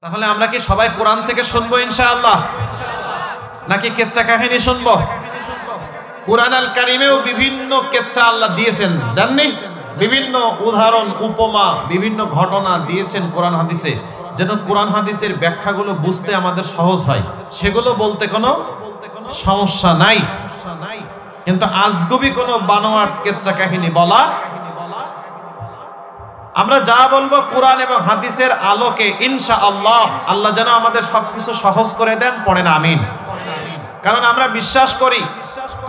তাহলে আমরা কি সবাই কোরআন থেকে শুনবো ইনশাআল্লাহ, নাকি কেচ্চা কাহিনী শুনবো? কুরআন আল কারীমেও বিভিন্ন কেচ্চা আল্লাহ দিয়েছেন, দেননি? বিভিন্ন উদাহরণ, উপমা, বিভিন্ন ঘটনা দিয়েছেন কোরআন হাদিসে, যেন কোরআন হাদিসের ব্যাখ্যাগুলো বুঝতে আমাদের সহজ হয়। সেগুলো বলতে কোনো সমস্যা নাই, কিন্তু আজগুবি কোনো বানোয়াট কেচ্চা কাহিনী বলা। আমরা যা বলবো কোরআন এবং হাদিসের আলোকে ইনশাআল্লাহ। আল্লাহ যেন আমাদের সবকিছু সহজ করে দেন, পড়েন আমিন। কারণ আমরা বিশ্বাস করি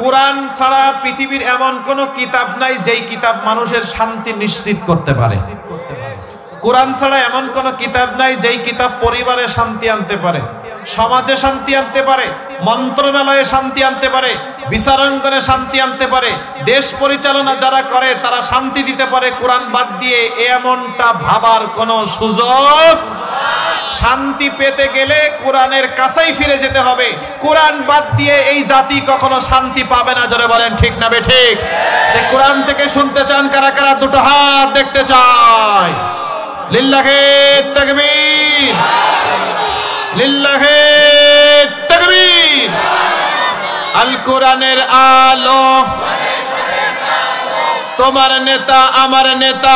কোরআন ছাড়া পৃথিবীর এমন কোন কিতাব নাই যেই কিতাব মানুষের শান্তি নিশ্চিত করতে পারে। কোরআন ছাড়া এমন কোন কিতাব নাই যেই কিতাব পরিবারে শান্তি আনতে পারে, সমাজে শান্তি আনতে পারে, মন্ত্রণালয়ে শান্তি আনতে পারে, বিচারাঙ্গনে শান্তি আনতে পারে, দেশ পরিচালনা যারা করে তারা শান্তি দিতে পারে কোরআন বাদ দিয়ে, এমনটা ভাবার কোনো সুযোগ। শান্তি পেতে গেলে কোরআনের কাছেই ফিরে যেতে হবে। কোরআন বাদ দিয়ে এই জাতি কখনো শান্তি পাবে না। জোরে বলেন ঠিক না বেঠিক? সে কোরআন থেকে শুনতে চান কারা কারা? দুটো হাত দেখতে চাই। লিল্লাহে তাকবীর, লিল্লাহে তাকবীর। আল কোরআনের আলো, তোমার নেতা আমার নেতা,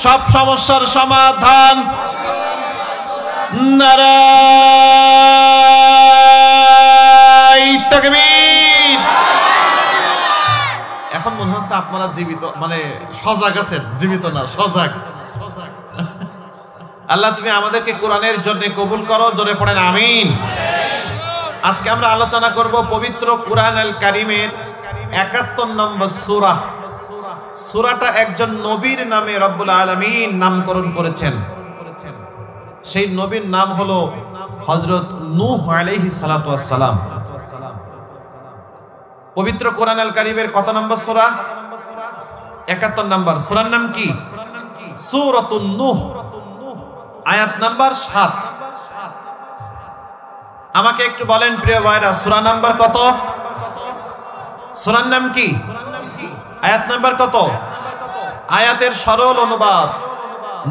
সব সমস্যার সমাধান। নারায়ে তাকবীর। এখন মনে হচ্ছে আপনারা জীবিত, মানে সজাগ আছেন, জীবিত না সজাগ। আল্লাহ তুমি আমাদেরকে কোরআনের জন্য কবুল করো। জোরে পড়েন আমিন। আজকে আমরা আলোচনা করব পবিত্র কোরআন আল কারীমের ৭১ নম্বর সূরা। সূরাটা একজন নবীর নামে রব্বুল আলামিন নামকরণ করেছেন। সেই নবীর নাম হলো হযরত নূহ আলাইহিস সালাতু ওয়াস সালাম। পবিত্র কোরআন আল কারীমের কত নম্বর সূরা? ৭১ নম্বর। সূরার নাম কি? সূরাতুন নূহ, আয়াত নাম্বার ৭। আমাকে একটু বলেন প্রিয় ভাইরা, সূরা নাম্বার কত? সূরার নাম কি? আয়াত নাম্বার কত? আয়াতের সরল অনুবাদ,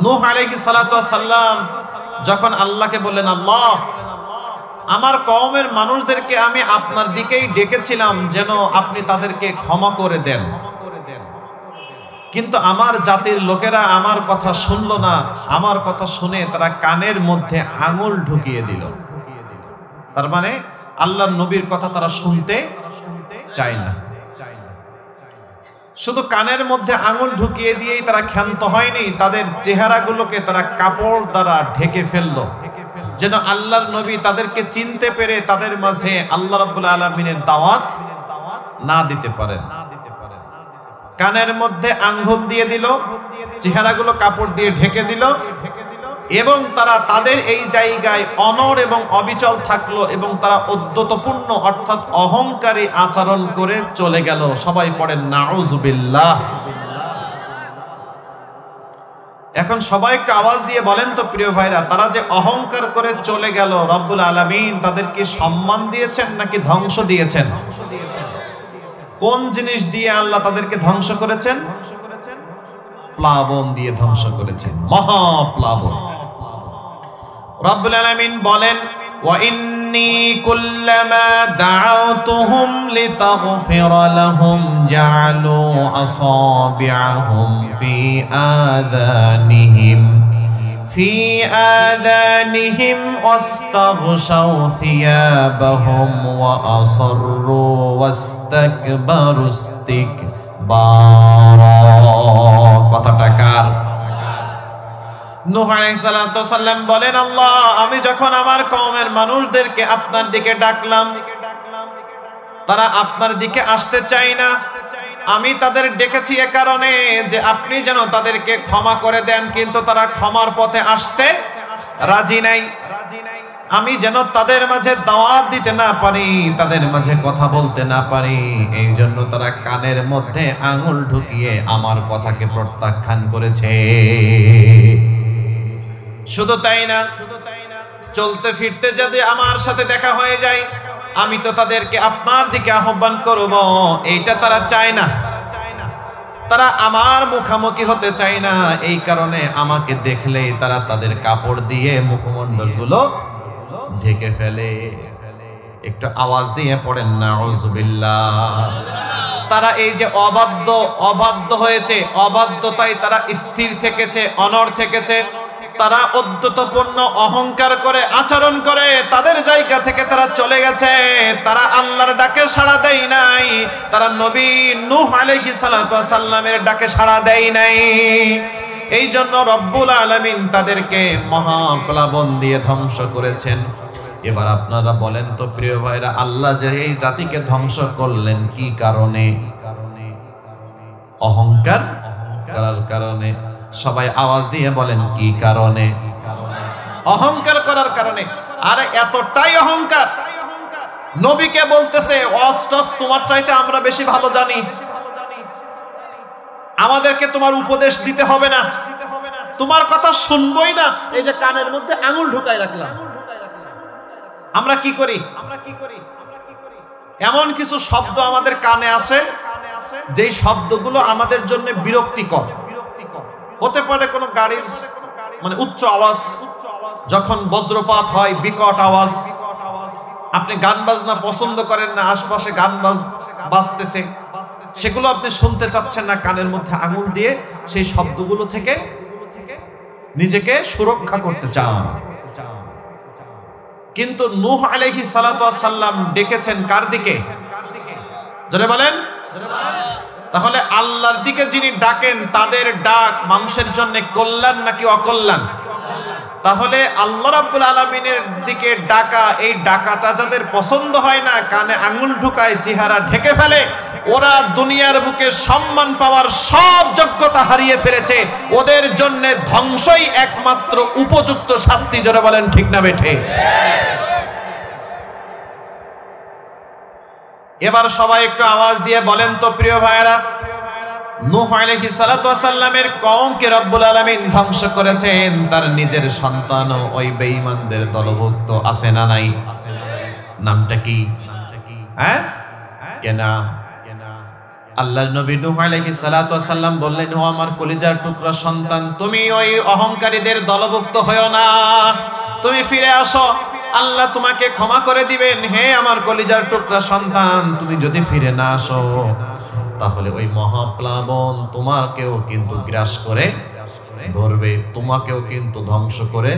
নূহ আলাইহিস সালাতু ওয়াস সালাম যখন আল্লাহকে বললেন, আল্লাহ আমার কওমের মানুষদেরকে আমি আপনার দিকেই ডেকেছিলাম যেন আপনি তাদেরকে ক্ষমা করে দেন, কিন্তু আমার জাতির লোকেরা আমার কথা শুনলো না। আমার কথা শুনে তারা কানের মধ্যে আঙুল ঢুকিয়ে দিল। তার মানে আল্লাহর নবীর কথা তারা শুনতে চায় না। শুধু কানের মধ্যে আঙুল ঢুকিয়ে দিয়েই তারা ক্ষান্ত হয়নি, তাদের চেহারাগুলোকে তারা কাপড় দ্বারা ঢেকে ফেললো, যেন আল্লাহর নবী তাদেরকে চিনতে পেরে তাদের মাঝে আল্লাহ রাব্বুল আলামিনের দাওয়াত না দিতে পারেন। কানের মধ্যে আঙ্গুল দিয়ে দিল, চেহারাগুলো কাপড় দিয়ে ঢেকে দিল, এবং তারা তাদের এই জায়গায় অনড় এবং অবিচল থাকলো, এবং তারা উদ্যতপূর্ণ অর্থাৎ অহংকারী আচরণ করে চলে গেল। সবাই পড়েন নাউযুবিল্লাহ। এখন সবাই একটু আওয়াজ দিয়ে বলেন তো প্রিয় ভাইরা, তারা যে অহংকার করে চলে গেল, রব্বুল আলামিন তাদেরকে সম্মান দিয়েছেন নাকি ধ্বংস দিয়েছেন? কোন জিনিস দিয়ে আল্লাহ তাদেরকে ধ্বংস করেছেন? প্লাবন দিয়ে ধ্বংস করেছেন, মহাপ্লাবন। রব্বুল আলামিন বলেন, ওয়া ইন্নী কুল্লামা দাআউতুহুম লিতাগফিরা লাহুম জাআলু আসাবিআহুম ফি আযানিহিম ওয়াস্তাগশাউ থিয়াবাহুম ওয়া আসররু ওয়াস্তাকবারু ইস্তিকবারা। কথাটা কার? নূহ আলাইহিস সালাতু ওয়াস সালাম বলেন, আল্লাহ আমি যখন আমার কওমের মানুষদেরকে আপনার দিকে ডাকলাম, তারা আপনার দিকে আসতে চায় না। আমি তাদের ডেকেছি এ কারণে যে আপনি যেন তাদেরকে ক্ষমা করে দেন, কিন্তু তারা ক্ষমার পথে আসতে রাজি নাই। আমি যেন তাদের মাঝে দাওয়াত দিতে না পারি, তাদের মাঝে কথা বলতে না পারি, এই জন্য তারা কানের মধ্যে আঙুল ঢুকিয়ে আমার কথাকে প্রত্যাখ্যান করেছে। শুধু তাই না, চলতে ফিরতে যদি আমার সাথে দেখা হয়ে যায়, আমি তো তাদেরকে আপনার দিকে আহ্বান করব, এইটা তারা চায় না। তারা আমার মুখামুখি হতে চায় না, এই কারণে আমাকে দেখলেই তারা তাদের কাপড় দিয়ে মুখমণ্ডলগুলো ঢেকে ফেলে। একটু আওয়াজ দিয়ে পড়েন নাউযুবিল্লাহ। তারা এই যে অবাধ্য হয়েছে, অবাধ্যতায় তারা স্থির থেকেছে, অনড় থেকেছে। তারা অদ্যতপূর্ণ অহংকার করে আচরণ করে তাদের জায়গা থেকে তারা চলে গেছে। তারা আল্লাহর ডাকে সাড়া দেয় নাই, তারা নবী নূহ আলাইহিস সালাতু ওয়াস সালামের ডাকে সাড়া দেয় নাই। এই জন্য রব্বুল আলামিন তাদেরকে মহাপ্লাবন দিয়ে ধ্বংস করেছেন। এবার আপনারা বলেন তো প্রিয় ভাইরা, আল্লাহ যে এই জাতিকে ধ্বংস করলেন কি কারণে? অহংকার করার কারণে। সবাই আওয়াজ দিয়ে বলেন কি কারণে? অহংকার করার কারণে। আর এতটাই অহংকার, নবীকে বলতেছে অস্টস তোমার চাইতে আমরা বেশি ভালো জানি, আমাদেরকে তোমার উপদেশ দিতে হবে না, তোমার কথা শুনবই না। এই যে কানের মধ্যে আঙুল ঢুকাই রাখলাম। আমরা কি করি? এমন কিছু শব্দ আমাদের কানে আসে যেই শব্দগুলো আমাদের জন্য বিরক্তিকর। হতে পারে কোনো গাড়ির মানে উচ্চ আওয়াজ, যখন বজ্রপাত হয় বিকট আওয়াজ। আপনি গান বাজনা পছন্দ করেন না, আশপাশে গান বাজতেছে, সেগুলো আপনি শুনতে চাচ্ছেন না, কানের মধ্যে আঙুল দিয়ে সেই শব্দগুলো থেকে নিজেকে সুরক্ষা করতে চান। কিন্তু নূহ আলাইহিস সালাতু ওয়াস সালাম ডেকেছেন কার দিকে? জোরে বলেন। তাহলে আল্লাহর দিকে যিনি ডাকেন তাদের ডাক মানুষের জন্য কল্যাণ নাকি অকল্যাণ? তাহলে আল্লাহ রাব্বুল আলামিনের দিকে ডাকা, এই ডাকাটা যাদের পছন্দ হয় না, কানে আঙুল ঢুকায়, চেহারা ঢেকে ফেলে, ওরা দুনিয়ার বুকে সম্মান পাওয়ার সব যোগ্যতা হারিয়ে ফেলেছে। ওদের জন্য ধ্বংসই একমাত্র উপযুক্ত শাস্তি। জোরে বলেন ঠিক না বেঠে? এবার সবাই একটু আওয়াজ দিয়ে বলেন তো প্রিয় ভাইরা, নূহ আলাইহিস সালাতু ওয়াস সালামের কওমকে রব্বুল আলামিন ধ্বংস করেছেন, তার নিজের সন্তানও ওই বেঈমানদের দলভুক্ত আছে না নাই? নামটা কি? হ্যাঁ, কেনা? আল্লাহর নবী নূহ আলাইহিস সালাতু ওয়াস সালাম বললেন, ও আমার কলিজার টুকরা সন্তান, তুমি ওই অহংকারীদের দলভুক্ত হয়ো না, তুমি ফিরে আসো, আল্লাহ তোমাকে ক্ষমা করে দিবেন। হে আমার কলিজার টুকরা সন্তান, তুমি যদি ফিরে না আসো তাহলে ওই মহাপ্লাবন তোমাকেও কিন্তু গ্রাস করে ধরবে, তোমাকেও কিন্তু ধ্বংস করে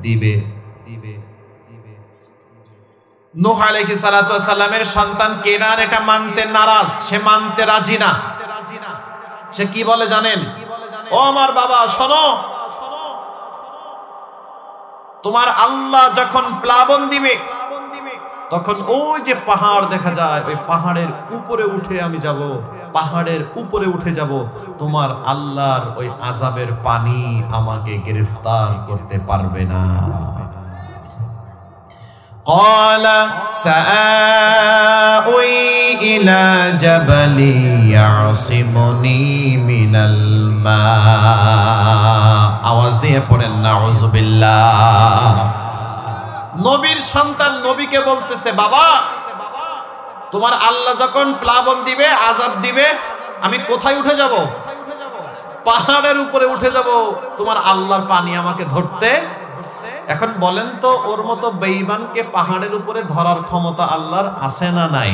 দিবে। নূহ আলাইহিস সালাতু ওয়াস সালামের সন্তান কেনান এটা মানতে নারাজ, সে মানতে রাজি না। সে কি বলে জানেন? ও আমার বাবা শোনো, তোমার আল্লাহ যখন প্লাবন দিবে তখন ওই যে পাহাড় দেখা যায়, ওই পাহাড়ের উপরে উঠে আমি যাব, পাহাড়ের উপরে উঠে যাব, তোমার আল্লাহর ওই আযাবের পানি আমাকে গ্রেফতার করতে পারবে না। قال سآوي إلى جبل يعصمني من الماء। আওয়াজ দিয়ে পড়েন নাউযুবিল্লাহ। নবীর সন্তান নবীকে বলতেছে, বাবা তোমার আল্লাহ যখন প্লাবন দিবে, আযাব দিবে, আমি কোথায় উঠে যাব? পাহাড়ের উপরে উঠে যাব, তোমার আল্লাহর পানি আমাকে ধরতে। এখন বলেন তো, ওর মতো বেঈমানকে পাহাড়ের উপরে ধরার ক্ষমতা আল্লাহর আছে না নাই?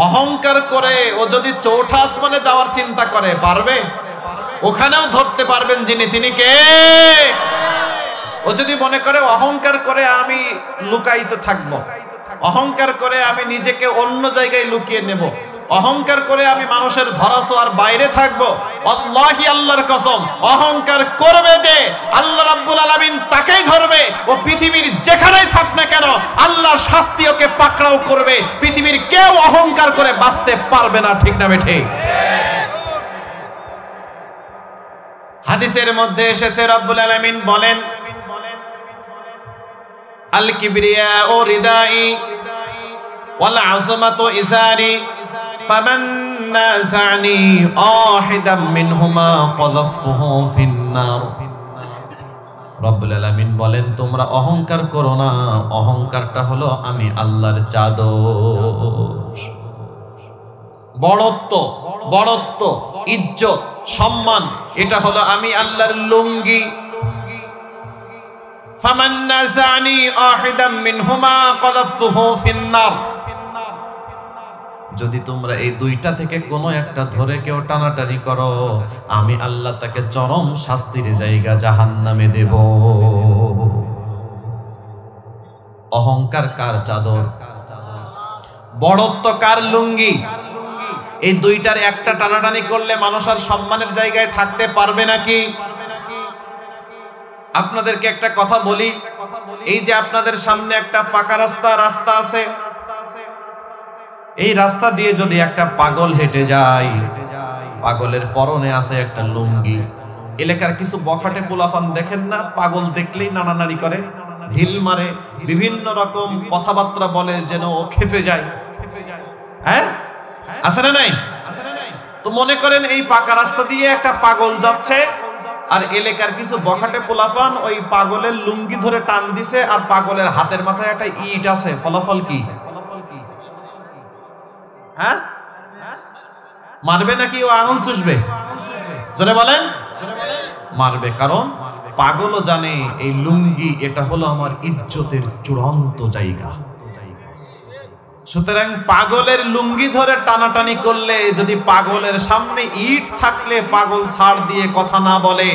অহংকার করে ও যদি চৌঠা আসমানে যাওয়ার চিন্তা করে, পারবে? ওখানেও ধরতে পারবেন যিনি, তিনি কে? ও যদি মনে করে অহংকার করে আমি লুকায়িত থাকব, অহংকার করে আমি নিজেকে অন্য জায়গায় লুকিয়ে নেব, অহংকার করে আমি মানুষের ধরাছোঁয়ার বাইরে থাকব, আল্লাহি আল্লাহর কসম, অহংকার করবে যে আল্লাহ রাব্বুল আলামিন তাকেই ধরবে। ও পৃথিবীর যেখানেই থাক না কেন আল্লাহ শাস্তি ওকে পাকড়াও করবে। পৃথিবীর কেউ অহংকার করে বাঁচতে পারবে না, ঠিক না বেঠে? হাদিসের মধ্যে এসেছে রাব্বুল আলামিন বলেন, আল কিবরিয়া ও রিদাই ওয়াল আযমাতু ইজারি ফামান নাযানি আহিদাম মিনহুমা ক্যাযাফতুহু ফিন-নার। রব্বুল আলামিন বলেন, তোমরা অহংকার করো না, অহংকারটা হলো আমি আল্লাহর চাদর, বড়ত্ব। বড়ত্ব, ইজ্জত, সম্মান, এটা হলো আমি আল্লাহর লুঙ্গি। ফামান নাযানি আহিদাম মিনহুমা কাযাফতুহু ফিন্নার। যদি তোমরা এই দুইটা থেকে কোনো একটা ধরে কেউ টানাটানি করো, আমি আল্লাহ তাকে চরম শাস্তির জায়গা জাহান্নামে দেব। অহংকার কার চাদর, বড়ত্ব কার লুঙ্গি? এই দুইটার একটা টানাটানি করলে মানুষ আর সম্মানের জায়গায় থাকতে পারবে নাকি? আপনাদেরকে একটা কথা বলি, এই যে আপনাদের সামনে একটা পাকা রাস্তা আছে, এই রাস্তা দিয়ে যদি একটা পাগল হেঁটে যায়, পাগলের পরনে আছে একটা লুঙ্গি। এলাকার কিছু বখাটে পোলাপান দেখেন না, পাগল দেখলেই নাড়ানাড়ি করে, ঢিল মারে, বিভিন্ন রকম কথাবার্তা বলে যেন ও খেপে যায়। হ্যাঁ, আছে না নাই? তো মনে করেন এই পাকা রাস্তা দিয়ে একটা পাগল যাচ্ছে, আর এলাকার কিছু বখাটে পোলাপান ওই পাগলের লুঙ্গি ধরে টান দিছে, আর পাগলের হাতের মাথায় একটা ইট আছে। ফলাফল কি? হ্যাঁ, মারবে নাকি ও আঙুল চুষবে? জোরে বলেন। মারবে, কারণ পাগলও জানে এই লুঙ্গি এটা হলো আমার ইজ্জতের চূড়ান্ত জায়গা। সুতরাং পাগলের লুঙ্গি ধরে টানাটানি করলে, যদি পাগলের সামনে ইট থাকলে পাগল ছাড় দিয়ে কথা না বলে,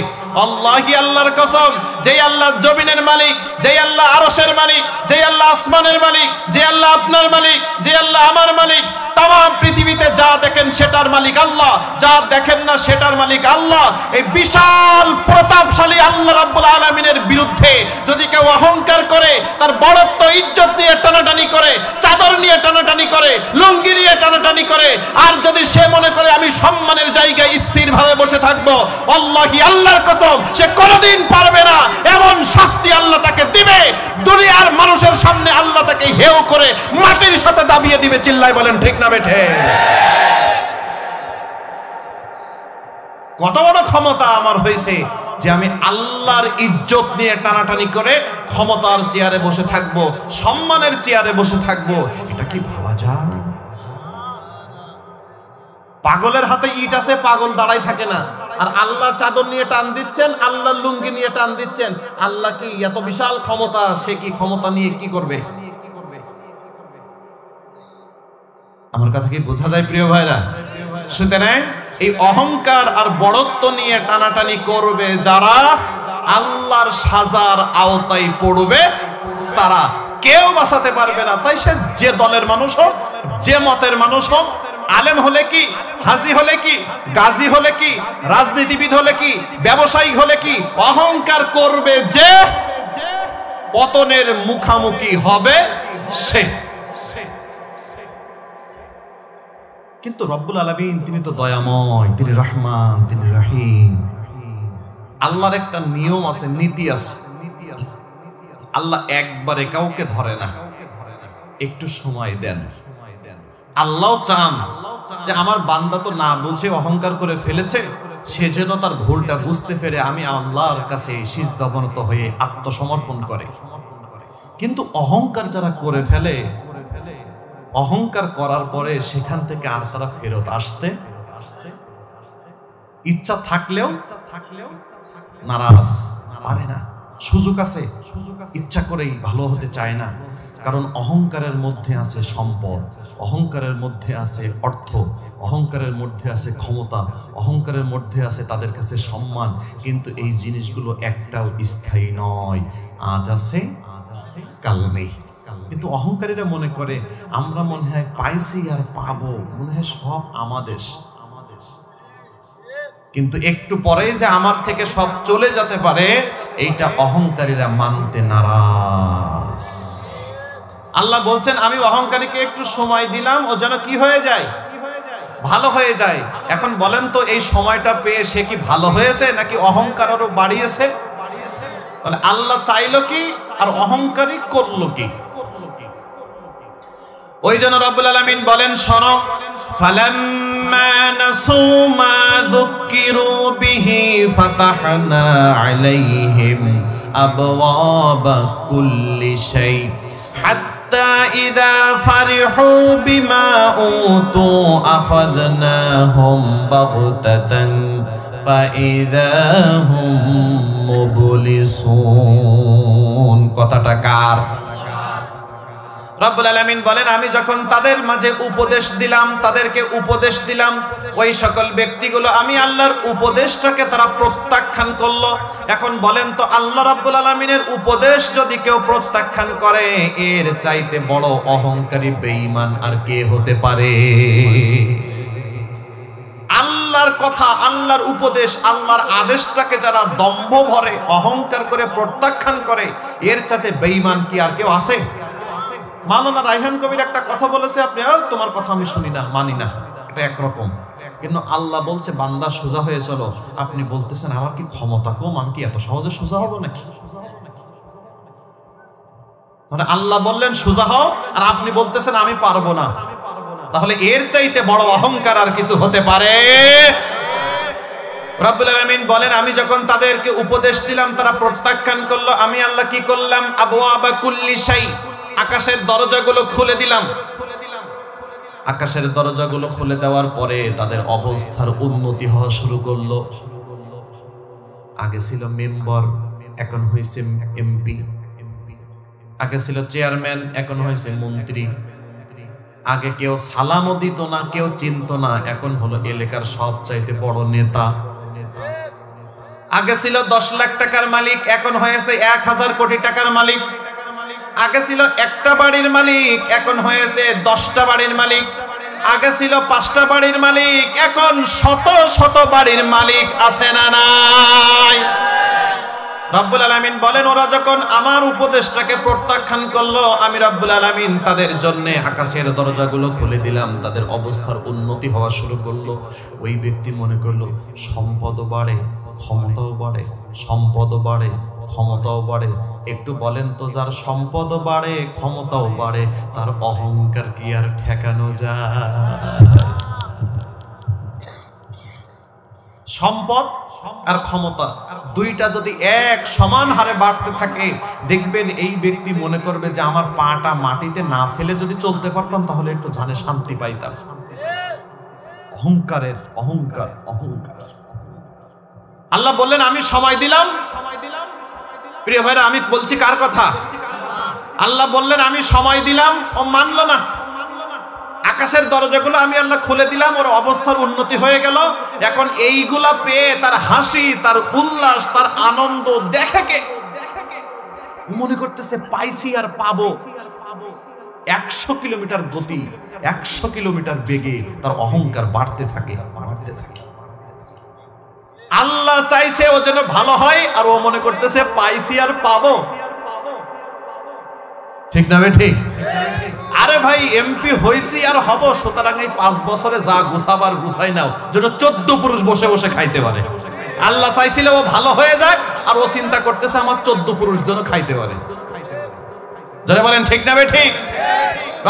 আল্লাহি আল্লাহর কসম, যেই আল্লাহ জমিনের মালিক, যেই আল্লাহ আরশের মালিক, যেই আল্লাহ আসমানের মালিক, যে আল্লাহ আপনার মালিক, যে আল্লাহ আমার মালিক, তাম পৃথিবীতে যা দেখেন সেটার মালিক আল্লাহ, যা দেখেন না সেটার মালিক আল্লাহ। এই বিশাল প্রতাপশালী আল্লাহ রাব্বুল আলামিনের বিরুদ্ধে যদি কেউ অহংকার করে, তার বড়ত্ব ইজ্জত নিয়ে টানাটানি করে, চাদর নিয়ে টানাটানি করে, লুঙ্গি নিয়ে টানাটানি করে, আর যদি সে মনে করে আমি সম্মানের জায়গায় স্থিরভাবে বসে থাকবো, আল্লাহি আল্লাহর কসম, সে কোনোদিন পারবে না। এমন শাস্তি আল্লাহ তাকে দিবে, দুনিয়ার মানুষের সামনে আল্লাহ তাকে হেয় করে মাটির সাথে দাবিয়ে দিবে। চিল্লায় বলেন ঠিক না বেঠে? কত বড় ক্ষমতা আমার হয়েছে যে আমি আল্লাহর ইজ্জত নিয়ে টানাটানি করে ক্ষমতার চেয়ারে বসে থাকবো, সম্মানের চেয়ারে বসে থাকবো। এটা কি ভাবা যায়? পাগলের হাতে ইট আছে, পাগল দাঁড়াই থাকে না, আর আল্লাহর চাদর নিয়ে টান দিচ্ছেন, আল্লাহর লুঙ্গি নিয়ে টান দিচ্ছেন। আল্লাহ কি এত বিশাল ক্ষমতা, সে কি ক্ষমতা নিয়ে কি করবে? আমার কথা কি বোঝা যায় প্রিয় ভাইরা? সুতরাং এই অহংকার আর বড়ত্ব নিয়ে টানাটানি করবে যারা, আল্লাহর সাজার আওতায় পড়বে, তারা কেউ বাঁচাতে পারবে না। তাই সে যে দলের মানুষ হোক, যে মতের মানুষ হোক, আলেম হলে কি, হাজি হলে কি, গাজী হলে কি, রাজনীতিবিদ হলে কি, ব্যবসায়িক হলে কি, অহংকার করবে যে, পতনের মুখামুখি হবে সে। কিন্তু রব্বুল আলামিন তিনি তো দয়াময়, তিনি রহমান, তিনি রহিম। আল্লাহর একটা নিয়ম আছে, নীতি আছে। আল্লাহ একবারে কাউকে ধরে না, একটু সময় দেন। আল্লাহ চান যে আমার বান্দা তো না বুঝে অহংকার করে ফেলেছে, সে যেন তার ভুলটা বুঝতে পেরে আমি আল্লাহর কাছে সিজদা অবনত হয়ে আত্মসমর্পণ করে। কিন্তু অহংকার যারা করে ফেলে, অহংকার করার পরে সেখান থেকে আর তারা ফেরত আসতে ইচ্ছা থাকলেও নারাজ, পারে না। সুযোগ আছে, ইচ্ছা করেই ভালো হতে চায় না। কারণ অহংকারের মধ্যে আছে সম্পদ, অহংকারের মধ্যে আছে অর্থ, অহংকারের মধ্যে আছে ক্ষমতা, অহংকারের মধ্যে আছে তাদের কাছে সম্মান। কিন্তু এই জিনিসগুলো একটাও স্থায়ী নয়, আজ আছে কাল নেই। কিন্তু অহংকারীরা মনে করে আমরা মনে হয় পাইছি আর পাবো, মনে হয় সব আমাদের। কিন্তু একটু পরেই যে আমার থেকে সব চলে যেতে পারে, এইটা অহংকারীরা মানতে নারাজ। আল্লাহ বলছেন আমি অহংকারীকে একটু সময় দিলাম, ও যেন কি হয়ে যায়, ভালো হয়ে যায়। এখন বলেন তো এই সময়টা পেয়ে সে কি ভালো হয়েছে নাকি অহংকার আরো বাড়িয়েছে? তাহলে আল্লাহ চাইলো কি আর অহংকারী করলো কি? ওই জন্য রব্বুল আলামিন বলেন, শোনো, ফালাম্মা নাসু মা যুকিরু বিহি ফাতাহনা আলাইহিম আবওয়াবা কুল্লি শাই হাত্তা হাত্তা ইযা ফারিহু বিমা উতু আখাযনাহুম বাগতাতান ফাইযা হুম মুবলিসুন। কথাটা কার? রব্বুল আলামিন বলেন, আমি যখন তাদের মাঝে উপদেশ দিলাম, তাদেরকে উপদেশ দিলাম, ওই সকল ব্যক্তিগুলো আমি আল্লাহর উপদেশটাকে তারা প্রত্যাখ্যান করলো। এখন বলেন তো, আল্লাহ রাব্বুল আলামিনের উপদেশ যদি কেউ প্রত্যাখ্যান করে, এর চাইতে বড় অহংকারী বেঈমান আর কে হতে পারে? আল্লাহর কথা, আল্লাহর উপদেশ, আল্লাহর আদেশটাকে যারা দম্ভ ভরে অহংকার করে প্রত্যাখ্যান করে, এর চাইতে বেঈমান কি আর কেউ আছে? মাওলানা রায়হান কবির একটা কথা বলেছে, আপনি তোমার কথা আমি শুনি না, মানি না, এটা একরকম। কিন্তু আল্লাহ বলছে বান্দা সোজা হয়ে চলো, আপনি বলতেছেন আমার কি ক্ষমতা কম, আমি কি এত সহজে সোজা হব নাকি? মানে আল্লাহ বললেন সোজা হও, আর আপনি বলতেছেন আমি পারবো না। তাহলে এর চাইতে বড় অহংকার আর কিছু হতে পারে? রব্বুল আলামিন বলেন, আমি যখন তাদেরকে উপদেশ দিলাম তারা প্রত্যাখ্যান করলো, আমি আল্লাহ কি করলাম? আবওয়াবা কুল্লি শাই, আকাশের দরজাগুলো খুলে দিলাম। আকাশের দরজাগুলো খুলে দেওয়ার পরে তাদের অবস্থার উন্নতি হওয়া শুরু করলো। আগে ছিল মেম্বার, এখন হয়েছে এমপি। আগে ছিল চেয়ারম্যান, এখন হয়েছে মন্ত্রী। আগে কেউ সালামও দিত না, কেউ চিনতো না, এখন হলো এলাকার সবচাইতে বড় নেতা। আগে ছিল 10 লাখ টাকার মালিক, এখন হয়েছে 1000 কোটি টাকার মালিক। আগে ছিল একটা বাড়ির মালিক, এখন হয়েছে 10টা বাড়ির মালিক। আগে ছিল 5টা বাড়ির মালিক, এখন শত শত বাড়ির মালিক আছে না নাই? রব্বুল আলামিন বলেন, ওরা যখন আমার উপদেশটাকে প্রত্যাখ্যান করলো, আমি রব্বুল আলামিন তাদের জন্য আকাশের দরজাগুলো খুলে দিলাম, তাদের অবস্থার উন্নতি হওয়া শুরু করলো। ওই ব্যক্তি মনে করলো সম্পদও বাড়ে, ক্ষমতাও বাড়ে, সম্পদও বাড়ে, ক্ষমতাও বাড়ে। একটু বলেন তো, যার সম্পদও বাড়ে, ক্ষমতাও বাড়ে, তার অহংকার কি আর ঠেকানো যায়? সম্পদ আর ক্ষমতা দুইটা যদি এক সমান হারে বাড়তে থাকে, দেখবেন এই ব্যক্তি মনে করবে যে আমার পাটা মাটিতে না ফেলে যদি চলতে পারতাম তাহলে একটু জানে শান্তি পাইতাম। অহংকারের অহংকার, অহংকার। আল্লাহ বললেন আমি সময় দিলাম। প্রিয় ভাইরা, আমি বলছি কার কথা? আল্লাহ বললেন আমি সময় দিলাম, ও মানলো না। আকাশের দরজাগুলো আমি আল্লাহ খুলে দিলাম, ওর অবস্থার উন্নতি হয়ে গেল। এখন এইগুলা পেয়ে তার হাসি, তার উল্লাস, তার আনন্দ দেখে কে মনে করতেছে পাইছি আর পাবো। 100 কিলোমিটার গতি, 100 কিলোমিটার বেগে তার অহংকার বাড়তে থাকে, বাড়তে থাকে। আল্লাহ চাইছে ও যেন ভালো হয়, আর ও মনে করতেছে পাইছি আর পাবো। ঠিক না ঠিক? আরে ভাই, এমপি হইছি আর হব, সুতরাং এই 5 বছরে যা গুছাবার গুছাই নাও, যেন 14 পুরুষ বসে বসে খাইতে পারে। আল্লাহ চাইছিল ও ভালো হয়ে যাক, আর ও চিন্তা করতেছে আমার 14 পুরুষ যেন খাইতে পারে। যারা বলেন ঠিক না ঠিক?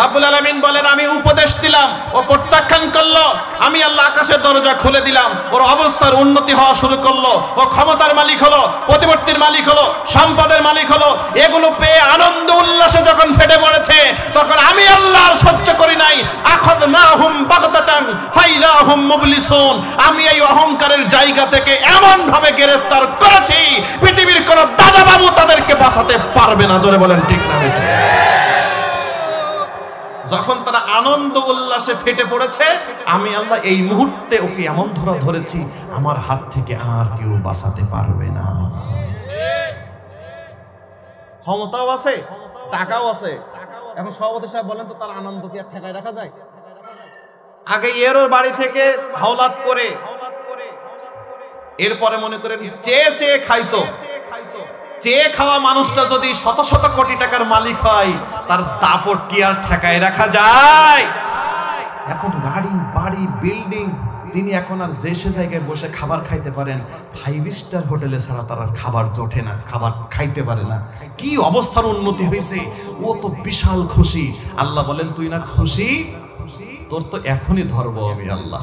রব্বুল আলামিন বলেন আমি উপদেশ দিলাম, ও প্রত্যাখ্যান করলো। আমি আল্লাহ আকাশের দরজা খুলে দিলাম, ওর অবস্থার উন্নতি হওয়া শুরু করলো। ও ক্ষমতার মালিক হলো, প্রতিপত্তির মালিক হলো, সম্পদের মালিক হলো। এগুলো পেয়ে আনন্দ উল্লাসে যখন ফেটে পড়েছে, তখন আমি আল্লাহ আর সহ্য করি নাই। আখাযনাহুম বাগতাতান ফাইযা হুম মুবলিসুন। আমি এই অহংকারের জায়গা থেকে এমন ভাবে গ্রেফতার করেছি, পৃথিবীর কোন দাদা বাবু তাদেরকে বাঁচাতে পারবে না। জোরে বলেন ঠিক না ঠিক? যখন তারা আনন্দ উল্লাসে ফেটে পড়েছে, আমি আল্লাহ এই মুহূর্তে ওকে এমন ধরেছি, আমার হাত থেকে আর কেউ বাঁচাতে পারবে না। ক্ষমতাও আছে, টাকাও আছে। এখন সভাপতি সাহেব বলেন তো, তার আনন্দ কি আর ঠেকায় রাখা যায়? আগে এর বাড়ি থেকে হাওলাত করে, এরপরে মনে করেন চেয়ে চেয়ে খাইতো। চেয়ে খাওয়া মানুষটা যদি শত শত কোটি টাকার মালিক হয়, তার দাপট কি আর ঠেকায় রাখা যায়? এখন গাড়ি, বাড়ি, বিল্ডিং, তিনি এখন আর যে সে জায়গায় বসে খাবার খাইতে পারেন। 5 স্টার হোটেলে ছাড়া তার আর খাবার জোটে না, খাবার খাইতে পারে না। কি অবস্থার উন্নতি হয়েছে, ও তো বিশাল খুশি। আল্লাহ বলেন তুই না খুশি? তোর তো এখনই ধরবো আমি আল্লাহ,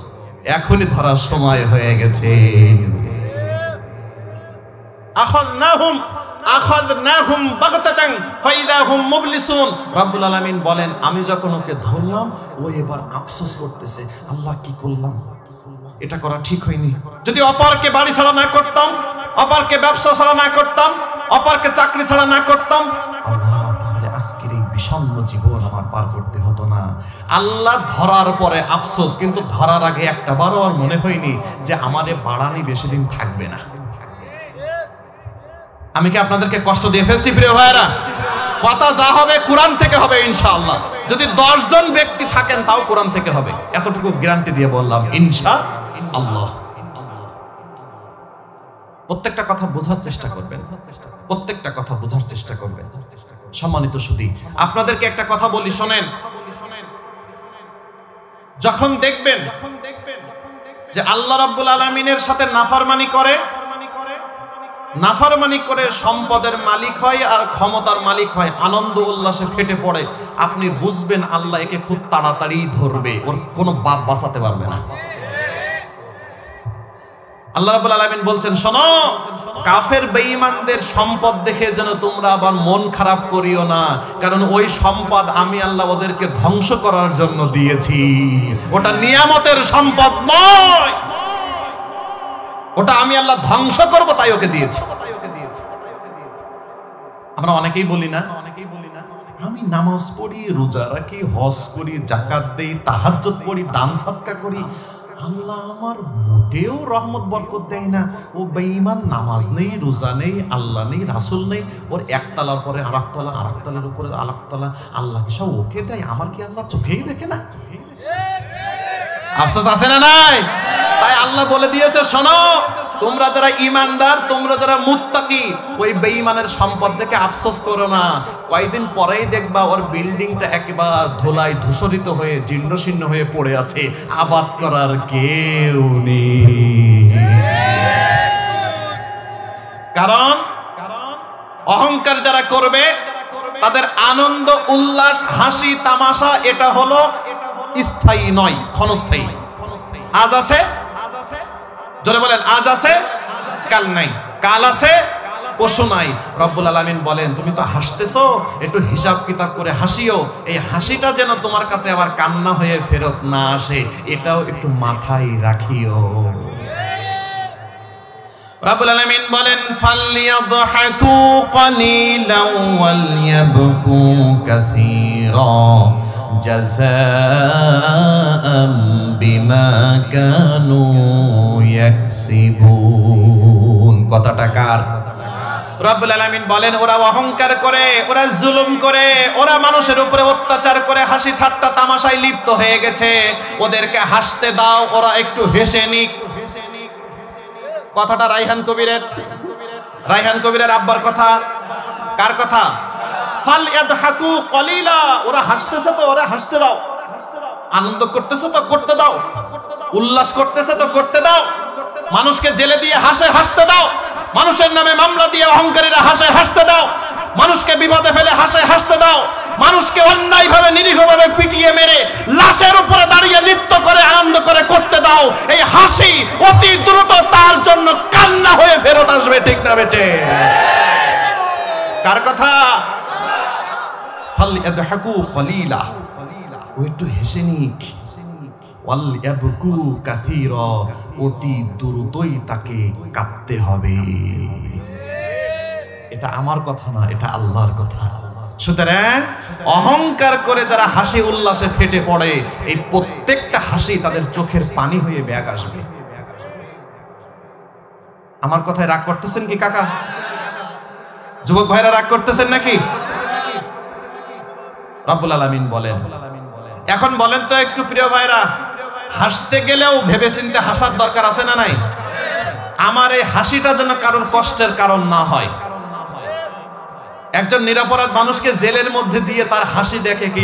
এখনই ধরার সময় হয়ে গেছে। আখাযনাহুম আখাযনাহুম বাগতাতান ফাইদা হুম মুবলিসুন। রব্বুল আলামিন বলেন আমি যখন ওকে ধরলাম ও এবার আফসোস করতেছে, আল্লাহ কি করলাম, এটা করা ঠিক হয়নি। যদি অপরকে বাড়ি ছাড়া না করতাম, অপরকে ব্যবসা ছাড়া না করতাম, অপরকে চাকরি ছাড়া না করতাম, আল্লাহ তাহলে আজকের এই বিষণ্ণ জীবন আমার পার করতে হতো না। আল্লাহ ধরার পরে আফসোস, কিন্তু ধরার আগে একটা বারও আর মনে হয়নি যে আমারে বাড়ানি বেশি দিন থাকবে না। আমি কি আপনাদেরকে কষ্ট দিয়ে ফেলছি প্রিয় ভাইরা? কথা যা হবে কোরআন থেকে হবে ইনশাআল্লাহ। যদি 10 জন ব্যক্তি থাকেন তাও কোরআন থেকে হবে, এতটুকু গ্যারান্টি দিয়ে বললাম ইনশাআল্লাহ। প্রত্যেকটা কথা বোঝার চেষ্টা করবেন, প্রত্যেকটা কথা বোঝার চেষ্টা করবেন। সম্মানিত সুধী, আপনাদেরকে একটা কথা বলি শোনেন। যখন দেখবেন যে আল্লাহ রাব্বুল আলামিনের সাথে নাফরমানি করে সম্পদের মালিক হয় আর ক্ষমতার মালিক হয়, আনন্দ উল্লাসে ফেটে পড়ে, আপনি বুঝবেন আল্লাহ একে খুব তাড়াতাড়ি ধরবে, ওর কোনো বাপ বাঁচাতে পারবে না। আল্লাহ রাব্বুল আলামিন বলছেন শোনো, কাফের বেঈমানদের সম্পদ দেখে যেন তোমরা আবার মন খারাপ করিও না, কারণ ওই সম্পদ আমি আল্লাহ ওদেরকে ধ্বংস করার জন্য দিয়েছি। ওটা নিয়ামতের সম্পদ নয়, ওটা আমি আল্লাহ ধ্বংস করব তাই ওকে দিয়েছি। আমরা অনেকেই বলি না, আমি নামাজ পড়ি, রোজা রাখি, হজ করি, যাকাত দেই, তাহাজ্জুদ পড়ি, দান সাদকা করি, আল্লাহ আমার মোটেও রহমত বরকত দেয় না। ও বেঈমান, নামাজ নেই, রোজা নেই, আল্লাহ নেই, রাসূল নেই, ওর একতলার পরে আরেকতলা, আরেকতলার উপরে আরেকতলা, আল্লাহ কি সব ওকে দেয়? আমার কি আল্লাহ চোখেই দেখে না? আফসোস আছে না নাই? তাই আল্লাহ বলে দিয়েছে শোনো, তোমরা যারা ঈমানদার, তোমরা যারা মুত্তাকি, ওই বেঈমানের সম্পদ দেখে আফসোস করো না। কয়েকদিন পরেই দেখবা ওর বিল্ডিংটা একেবারে ধুলায় ধূসরিত হয়ে জীর্ণশীর্ণ হয়ে পড়ে আছে, আবাদ করার কেউ নেই। কারণ অহংকার যারা করবে তাদের আনন্দ উল্লাস হাসি তামাশা এটা হলো স্থায়ী নয়, ক্ষণস্থায়ী। আজ আছে, জোরে বলেন, আজ আছে কাল নাই, কাল আছে পশু নাই। রব্বুল আলামিন বলেন তুমি তো হাসতেছো, একটু হিসাব কিতাব করে হাসিও, এই হাসিটা যেন তোমার কাছে আবার কান্না হয়ে ফেরত না আসে, এটাও একটু মাথায় রাখিও। রব্বুল আলামিন বলেন ফালইয়াদহাকু ক্বালিলান ওয়ালইয়াবকু কাসীরা জাযাআন বিমা কানু ইয়াকসিবুন। কথাটা কার? রব্বুল আলামিন বলেন ওরা অহংকার করে, ওরা জুলুম করে, ওরা মানুষের উপরে অত্যাচার করে, হাসি ঠাট্টা তামাশায় লিপ্ত হয়ে গেছে, ওদেরকে হাসতে দাও, ওরা একটু হেসে নিক। কথাটা রায়হান কবিরের আব্বার কথা। কার কথা? ফালইয়াদহাকু ক্বালিলা, ওরা হাসতেছে তো ওরা হাসতে দাও, আনন্দ করতেছে তো করতে দাও, উল্লাস করতেছে তো করতে দাও, মানুষকে জেলে দিয়ে হাসতে দাও, মানুষের নামে মামলা দিয়ে অহংকারীরা হাসতে দাও, মানুষকে বিপদে ফেলে হাসতে দাও, মানুষকে অন্যায়ভাবে নিরীহভাবে পিটিয়ে মেরে লাশের উপরে দাঁড়িয়ে নৃত্য করে আনন্দ করে করতে দাও। এই হাসি অতি দ্রুত তার জন্য কান্না হয়ে ফেরত আসবে, ঠিক না বেটে? কার কথা? ফালইয়াদহাকু ক্বালিলা, ও একটু হেসে নিক, ওয়ালইয়াবকু কাসীরা, অতি দ্রুতই তাকে কাঁদতে হবে। এটা আমার কথা না, এটা আল্লাহর কথা। সুতরাং অহংকার করে যারা হাসি উল্লাসে ফেটে পড়ে, এই প্রত্যেকটা হাসি তাদের চোখের পানি হয়ে ব্যাগ আসবে। আমার কথায় রাগ করতেছেন কি কাকা? যুবক ভাইরা রাগ করতেছেন নাকি? রব্বুল আলামিন বলেন, এখন বলেন তো একটু প্রিয় ভাইরা, হাসতে গেলেও ভেবেচিন্তে হাসার দরকার আছে না নাই? আমার এই হাসিটা যেন কারোর কষ্টের কারণ না হয়। একজন নিরপরাধ মানুষকে জেলের মধ্যে দিয়ে তার হাসি দেখে কি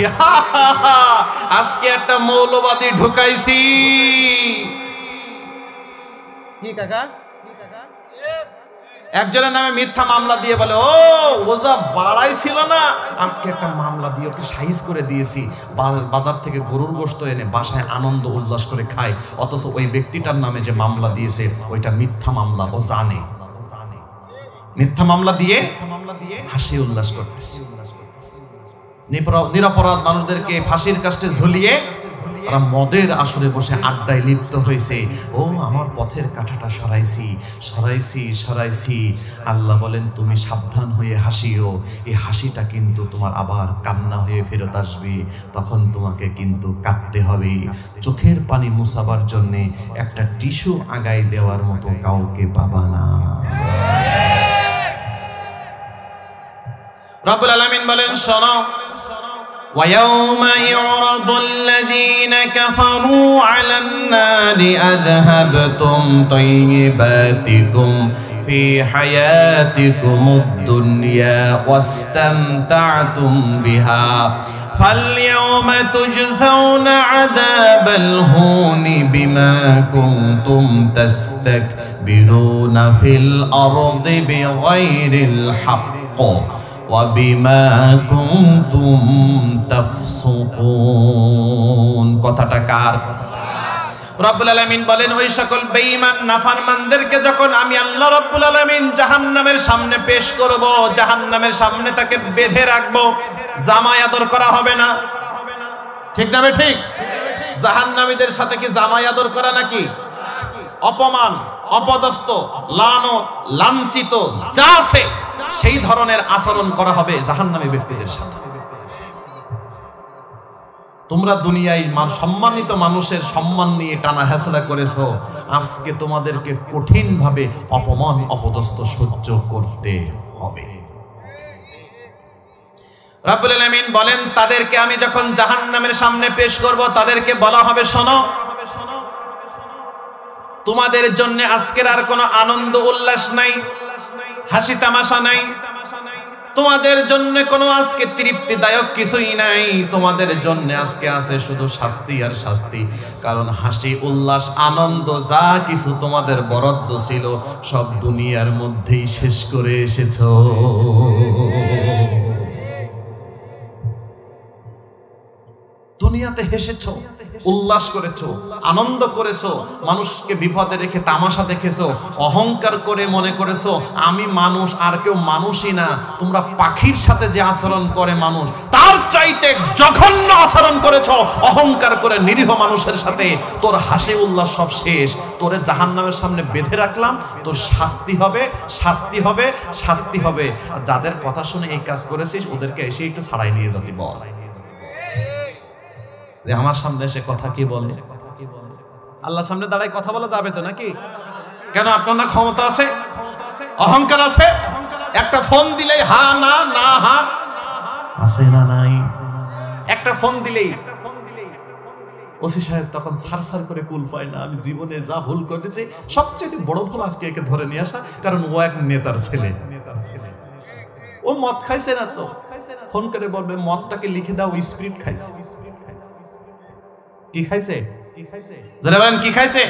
আজকে একটা মৌলবাদী ঢুকাইছি, কি কাকা? একজনের নামে মিথ্যা মামলা দিয়ে বলে ও ওজা বাড়াইছিল না, আজকে একটা মামলা দিয়ে ওকে সাইজ করে দিয়েছি, বাজার থেকে গরুর গোশত এনে বাসায় আনন্দ উল্লাস করে খায়, অথচ ওই ব্যক্তিটার নামে যে মামলা দিয়েছে ওইটা মিথ্যা মামলা, ও জানে। মিথ্যা মামলা দিয়ে হাসি উল্লাস করতেছে। নিরপরাধ মানুষদেরকে ফাঁসির কাস্টে ঝুলিয়ে তারা মদের আসরে বসে আড্ডায় লিপ্ত হয়েছে। ও আমার পথের কাঁটাটা সরাইছি। আল্লাহ বলেন তুমি সাবধান হয়ে হাসিও, এই হাসিটা কিন্তু তোমার আবার কান্না হয়ে ফেরত আসবে, তখন তোমাকে কিন্তু কাঁদতে হবে। চোখের পানি মুছাবার জন্য একটা টিস্যু আগায় দেওয়ার মতো কাউকে পাবা না। রব্বুল আলামিন বলেন শোনো, وَيَوْمَ يُعْرَضُ الَّذِينَ كَفَرُوا عَلَى النَّارِ أَذْهَبْتُمْ طَيِّبَاتِكُمْ فِي حَيَاتِكُمُ الدُّنْيَا وَاسْتَمْتَعْتُمْ بِهَا فَالْيَوْمَ تُجْزَوْنَ عَذَابَ الْهُونِ بِمَا كُنْتُمْ تَسْتَكْبِرُونَ فِي الْأَرْضِ بِغَيْرِ الْحَقِّ وَبِمَا كُنْتُمْ تَفْسُقُونَ। কথাটা কার? রব্বুল আলামিন বলেন ওই সকল বেঈমান নাফরমানদেরকে যখন আমি আল্লাহ রব্বুল আলামিন জাহান্নামের সামনে পেশ করব, জাহান্নামের সামনে তাকে বেঁধে রাখবো, জামাই আদর করা হবে না। ঠিক না ঠিক? জাহান্নামীদের সাথে কি জামাই আদর করা নাকি? অপমান, অপদস্থ, লানত, লাঞ্ছিত যা আছে সেই ধরনের আচরণ করা হবে জাহান্নামী ব্যক্তিদের সাথে। তোমরা দুনিয়ায় সম্মানিত মানুষের সম্মান নিয়ে টানা হেঁচড়া করেছো, আজকে তোমাদেরকে কঠিন ভাবে অপমান অপদস্থ সহ্য করতে হবে। রব্বুল আলামিন বলেন তাদেরকে আমি যখন জাহান্নামের সামনে পেশ করব, তাদেরকে বলা হবে শোনো, তোমাদের জন্য আজকের আর কোনো আনন্দ উল্লাস নাই, হাসি তামাশা নাই, তোমাদের জন্য কোনো আজকে তৃপ্তিদায়ক কিছুই নাই, তোমাদের জন্য আজকে আছে শুধু শাস্তি আর শাস্তি। কারণ হাসি উল্লাস আনন্দ যা কিছু তোমাদের বরাদ্দ ছিল সব দুনিয়ার মধ্যেই শেষ করে এসেছো। দুনিয়াতে হেসেছো, উল্লাস করেছো, আনন্দ করেছো, মানুষকে বিপদে রেখে তামাশা দেখেছো, অহংকার করে মনে করেছো আমি মানুষ আর কেউ মানুষই না। তোমরা পাখির সাথে যে আচরণ করে মানুষ তার চাইতে জঘন্য আচরণ করেছো অহংকার করে নিরীহ মানুষের সাথে। তোর হাসি উল্লাস সব শেষ, তোরে জাহান্নামের সামনে বেঁধে রাখলাম, তোর শাস্তি হবে, শাস্তি হবে, শাস্তি হবে। আর যাদের কথা শুনে এই কাজ করেছিস ওদেরকে এসে একটু ছাড়াই নিয়ে যেতে বল। যে আমার সামনে এসে কথা কি বলে? আল্লাহর সামনে দাঁড়ায় কথা বলা যাবে তো নাকি? কেন? আপনার না ক্ষমতা আছে, অহংকার আছে, একটা ফোন দিলেই হা না, না হা আছে না নাই? একটা ফোন দিলেই ওসি সাহেব তখন সার করে কুল পায় না। আমি জীবনে যা ভুল করেছি সবচেয়ে বড় ভুল আজকে একে ধরে নিয়ে আসা, কারণ ও এক নেতার ছেলে, ও মদ খাইছে না তো ফোন করে বলবে মদটাকে লিখে দাও, স্পিরিট খাইছে। কি খাইছে? যারা বলেন কি খাইছে?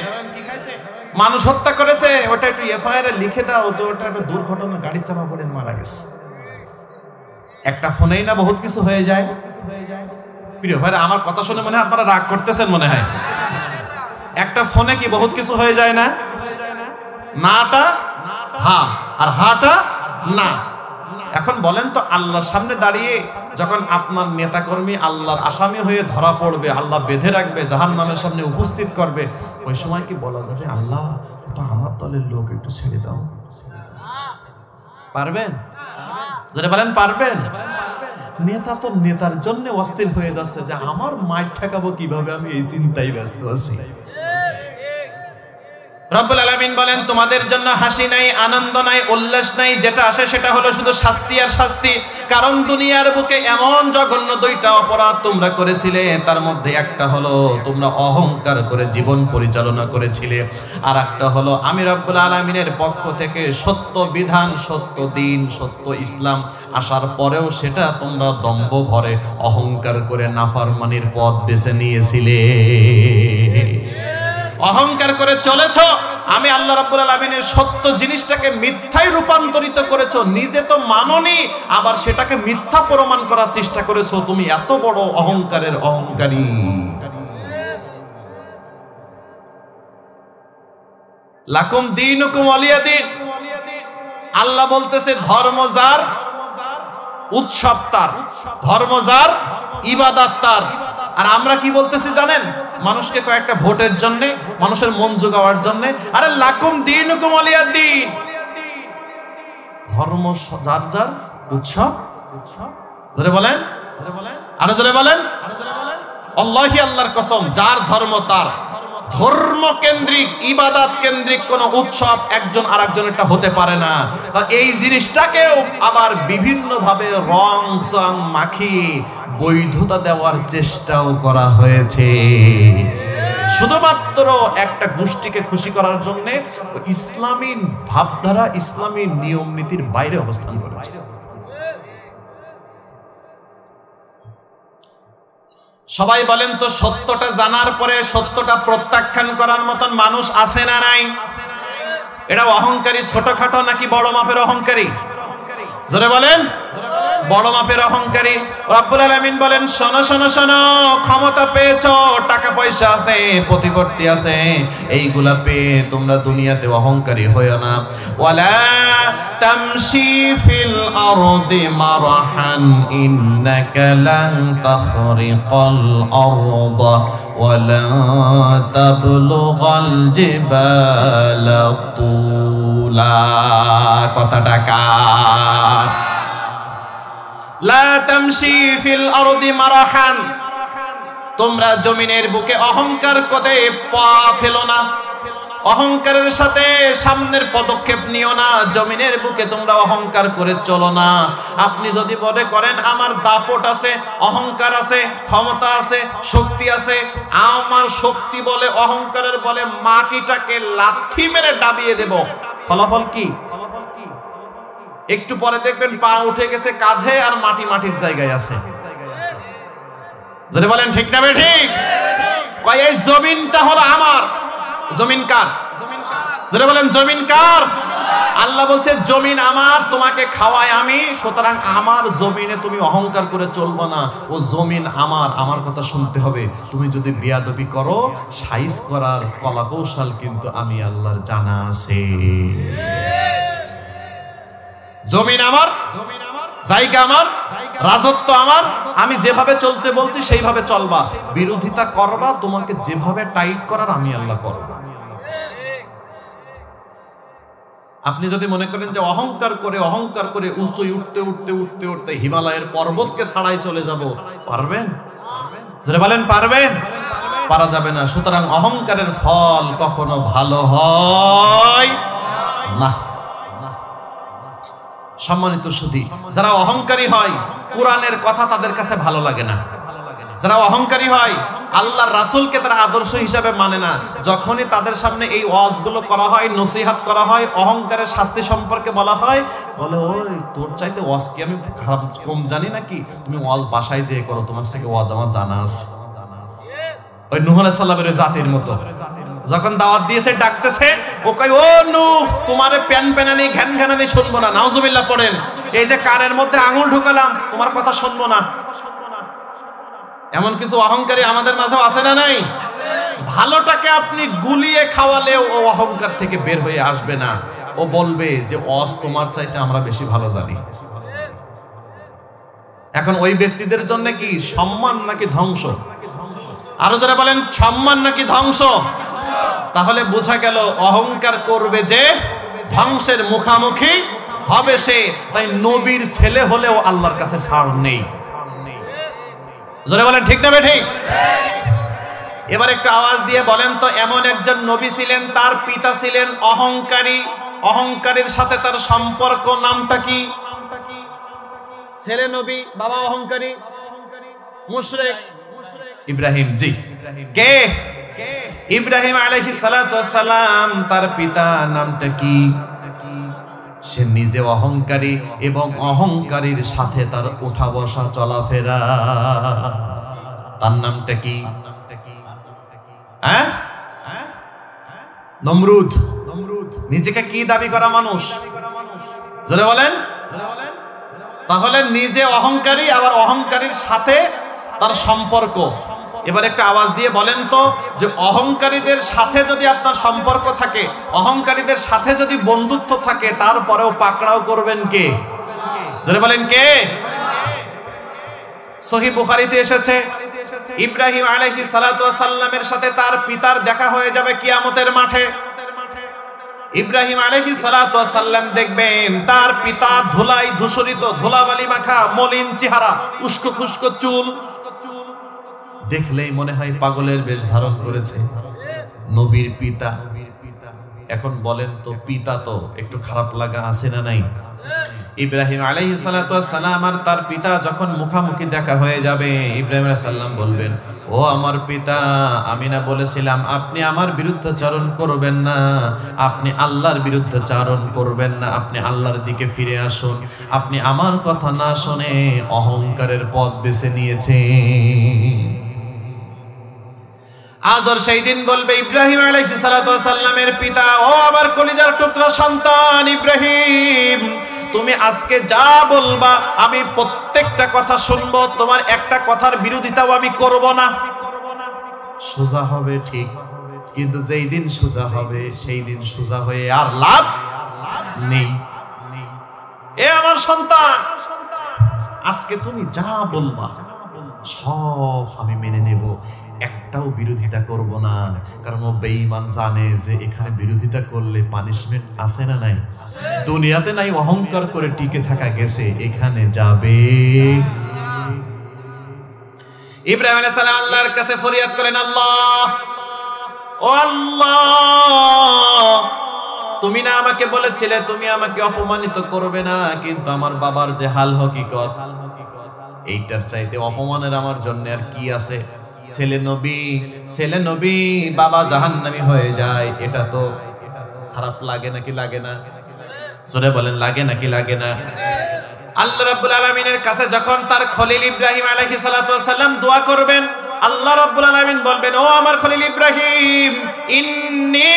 মানুষ হত্যা করেছে, ওটা একটু এফআইআর লিখে দাও যে ওটা একটা দুর্ঘটনা, গাড়ি চাপা পড়ে মারা গেছে। একটা ফোনেই না বহুত কিছু হয়ে যায়। প্রিয় ভাইরা, আমার কথা শুনে মনে হয় আপনারা রাগ করতেছেন মনে হয়। একটা ফোনে কি বহুত কিছু হয়ে যায় না? নাটা হা আর হাটা না। এখন বলেন তো আল্লাহর সামনে দাঁড়িয়ে যখন আপনার নেতাকর্মী আল্লাহর আসামি হয়ে ধরা পড়বে, আল্লাহ বেঁধে রাখবে, জাহান্নামের সামনে উপস্থিত করবে, ওই সময় কি বলা যাবে আল্লাহ তো আমার দলের লোক, একটু ছেড়ে দাও? পারবেন? যারা বলেন পারবেন? নেতা তো নেতার জন্য অস্থির হয়ে যাচ্ছে যে আমার মাইর ঠেকাবো কিভাবে, আমি এই চিন্তায় ব্যস্ত আছি। রব্বুল আলামিন বলেন তোমাদের জন্য হাসি নাই, আনন্দ নাই, উল্লাস নাই, যেটা আসে সেটা হলো শুধু শাস্তি আর শাস্তি। কারণ দুনিয়ার বুকে এমন জঘন্য দুইটা অপরাধ তোমরা করেছিলে, তার মধ্যে একটা হলো তোমরা অহংকার করে জীবন পরিচালনা করেছিলে, আর একটা হলো আমি রব্বুল আলামিনের পক্ষ থেকে সত্য বিধান, সত্য দিন, সত্য ইসলাম আসার পরেও সেটা তোমরা দম্ভ ভরে অহংকার করে নাফরমানির পথ বেছে নিয়েছিলে, অহংকার করে চলেছ। আমি আল্লাহ রাব্বুল আলামিনের সত্য জিনিসটাকে মিথ্যায় রূপান্তরিত করেছো, নিজে তো মানোনি, আবার সেটাকে মিথ্যা প্রমাণ করার চেষ্টা করেছো। তুমি এত বড় অহংকারের অহংকারী। লাকুম দীনুকুম ওয়ালিয়া দীন। আল্লাহ বলতেছে ধর্ম যার উৎসব তার, ধর্ম যার, ইবাদত তার। আর আমরা কি বলতেছি জানেন? মানুষকে কয়েকটা ভোটের জন্য, মানুষের মন জোগাওয়ার জন্য, আরে লাকুম দীনুকুম ওয়ালিয়া দ্বীন। ধর্ম যার যার, উৎসব জোরে বলেন, আরো জোরে বলেন। আল্লাহি, আল্লাহর কসম, যার ধর্ম তার। ধর্ম কেন্দ্রিক, ইবাদত কেন্দ্রিক কোন উৎসব একজন আরেকজনেরটা হতে পারে না। এই জিনিসটাকেও আবার বিভিন্ন ভাবে রং চং মাখিয়ে বৈধতা দেওয়ার চেষ্টাও করা হয়েছে, শুধুমাত্র একটা গোষ্ঠীকে খুশি করার জন্য। ইসলামী ভাবধারা, ইসলামী নিয়ম নীতির বাইরে অবস্থান করেছে। সবাই বলেন তো, সত্যটা জানার পরে সত্যটা প্রত্যাখ্যান করার মতন মানুষ আছে না নাই? এটা অহংকারী ছোটখাটো নাকি বড় মাপের অহংকারী? জোরে বলেন, বড় মাপের অহংকারী। রব্বুল আলামিন বলেন, শোনো শোনো শোনো, ক্ষমতা পেয়েছো, টাকা পয়সা আছে, প্রতিপত্তি আছে, এইগুলা পেয়ে তোমরা দুনিয়াতে অহংকারী হয়ো না। ওয়ালা তামশি ফিল আরদি মারহান ইন্নাকা লান তাখরিকাল আরদা ওয়ালা তাবলুগাল জিবালা তুলা। কথাটা কার? লা তামশি ফিল আরদি মারহান, তোমরা জমিনের বুকে অহংকার করে পা ফেলো না, অহংকারের সাথে সামনের পদক্ষেপ নিও না। জমিনের বুকে তোমরা অহংকার করে চলো না। আপনি যদি মনে করেন আমার দাপট আছে, অহংকার আছে, ক্ষমতা আছে, শক্তি আছে, আমার শক্তি বলে, অহংকারের বলে মাটিটাকে লাথি মেরে ডাবিয়ে দেব, ফলাফল কি? একটু পরে দেখবেন পা উঠে গেছে কাঁধে, আর মাটি মাটির জায়গায় আছে। যদি বলেন ঠিক না ঠিক? কয় এই জমিনটা হলো আমার। জমিন কার? যদি বলেন জমিন কার? আল্লাহ বলছে জমিন আমার, তোমাকে খাওয়াই আমি, সুতরাং আমার জমিনে তুমি অহংকার করে চলবো না। ও জমিন আমার, আমার কথা শুনতে হবে। তুমি যদি বেয়াদবি করো, সাইজ করার কলা কৌশল কিন্তু আমি আল্লাহর জানা আছে। জমিন আমার, জায়গা আমার, রাজত্ব আমার, আমি যেভাবে চলতে বলছি সেইভাবে চলবা। বিরোধিতা করবা, তোমাকে যেভাবে টাইট করার আমি আল্লাহ করব। আপনি যদি মনে করেন যে অহংকার করে উঁচুই উঠতে উঠতে উঠতে উঠতে হিমালয়ের পর্বতকে ছাড়াই চলে যাব, পারবেন? যারা বলেন পারবেন? পারা যাবে না। সুতরাং অহংকারের ফল কখনো ভালো হয় না। সম্মানিত সুধী, যারা অহংকারী হয় কোরআনের কথা তাদের কাছে ভালো লাগে না। যারা অহংকারী হয় আল্লাহর রাসূলকে তারা আদর্শ হিসাবে মানে না। যখনই তাদের সামনে এই ওয়াজগুলো করা হয়, নসিহত করা হয়, অহংকারের শাস্তি সম্পর্কে বলা হয়, বলে ওই তোর চাইতে ওয়াজ কি আমি খারাপ কম জানি নাকি? তুমি ওয়াজ বাসায় যেয়ে করো, তোমার থেকে ওয়াজ আমার জানা আছে। ওই নূহ আলাইহিস সালামের জাতির মতো যখন দাওয়াত দিয়েছে, ডাকতেছে, ও কই ও নূহ, তোমারে প্যান প্যানানি ঘ্যান ঘ্যানানি শুনবো না। নাউজুবিল্লাহ পড়েন। এই যে কানের মধ্যে আঙুল ঢুকালাম, তোমার কথা শুনবো না। এমন কিছু অহংকারী আমাদের মাঝেও আছে না নাই? ভালোটাকে আপনি গুলিয়ে খাওয়ালেও ও অহংকার থেকে বের হয়ে আসবে না। ও বলবে যে ওয়াজ তোমার চাইতে আমরা বেশি ভালো জানি। এখন ওই ব্যক্তিদের জন্য কি সম্মান নাকি ধ্বংস? আরো যারা বলেন সম্মান নাকি ধ্বংস? তাহলে বোঝা গেল অহংকার করবে যে ধ্বংসের মুখামুখি হবে সে। তাই নবীর ছেলে হলেও আল্লাহর কাছে ছাড় নেই। জোরে বলেন ঠিক না ঠিক? এবার একটু আওয়াজ দিয়ে বলেন তো, এমন একজন নবী ছিলেন, তার পিতা ছিলেন অহংকারী, অহংকারীর সাথে তার সম্পর্ক, নামটা কি? ছেলে নবী, বাবা অহংকারী, মুশরিক। ইব্রাহিম। জি, কে? ইব্রাহিম আলাইহিস সালাতু ওয়াস সালাম। তার পিতা নামটা কি? সে নিজে অহংকারী এবং অহংকারীর সাথে তার ওঠা বসা চলাফেরা। তার নামটা কি? হ্যাঁ, নমরুদ। নিজেকে কি দাবি করা মানুষ? জোরে বলেন। তাহলে নিজে অহংকারী, আবার অহংকারীর সাথে তার সম্পর্ক। এবার একটা আওয়াজ দিয়ে বলেন তো, যে অহংকারীদের সাথে যদি আপনার সম্পর্ক থাকে, অহংকারীদের সাথে যদি বন্ধুত্ব থাকে, তারপরেও পাকড়াও করবেন কে? জোরে বলেন কে? সহিহ বুখারীতে এসেছে ইব্রাহিম আলাইহিস সালাতু ওয়াস সালামের সাথে তার পিতার দেখা হয়ে যাবে কিয়ামতের মাঠে। ইব্রাহিম আলাইহিস সালাতু ওয়াস সালাম দেখবেন তার পিতা ধুলাই ধূসরিত, ধুলাবালি মাখা, মলিন চেহারা, উস্কো খুস্কো চুল, দেখলেই মনে হয় পাগলের বেশ ধারণ করেছে। নবীর পিতা। এখন বলেন তো, পিতা তো একটু খারাপ লাগা আছে না নাই? ইব্রাহিম আলাইহিস সালাতু ওয়াস সালাম আর তার পিতা যখন মুখামুখি দেখা হয়ে যাবে, ইব্রাহিম আলাইহিস সালাম বলবেন, ও আমার পিতা, আমি না বলেছিলাম আপনি আমার বিরুদ্ধাচরণ করবেন না, আপনি আল্লাহর বিরুদ্ধাচরণ করবেন না, আপনি আল্লাহর দিকে ফিরে আসুন। আপনি আমার কথা না শুনে অহংকারের পথ বেছে নিয়েছেন। আজর সেই দিন বলবে ইব্রাহিম আলাইহিস সালাতু ওয়াস সালামের পিতা, ও আমার কলিজার টুকরা সন্তান ইব্রাহিম, তুমি আজকে যা বলবা আমি প্রত্যেকটা কথা শুনবো, তোমার একটা কথার বিরোধিতাও আমি করব না। সোজা হবে ঠিক, কিন্তু যেই দিন সোজা হবে সেই দিন সোজা হয়ে আর লাভ নেই। এ আমার সন্তান, আজকে তুমি যা বলবা সব আমি মেনে নেব, একটাও বিরোধিতা করব না। কারণ ও বেঈমান জানে যে এখানে বিরোধিতা করলে পানিশমেন্ট আছে না নাই? দুনিয়াতে নাই অহংকার করে টিকে থাকা গেছে, এখানে যাবে। ইব্রাহিম আলাইহিস সালাম আল্লাহর কাছে ফরিয়াদ করেন, আল্লাহ, ও আল্লাহ, তুমি না আমাকে বলেছিলে তুমি আমাকে অপমানিত করবে না, কিন্তু আমার বাবার যে হাল হকিকত, এইটার চাইতে অপমানের আমার জন্য আর কি আছে? ছেলে নবী বাবা জাহান্নামী হয়ে যায়, এটা তো খারাপ লাগে নাকি লাগে না? জোরে বলেন, লাগে নাকি লাগে না? আল্লাহ রাব্বুল আলামিনের কাছে যখন তার খলিল ইব্রাহিম আলাইহিস সালাতু ওয়াস সালাম দোয়া করবেন, আল্লাহ রাব্বুল আলামিন বলবেন, ও আমার খলিল ইব্রাহিম, ইন্নী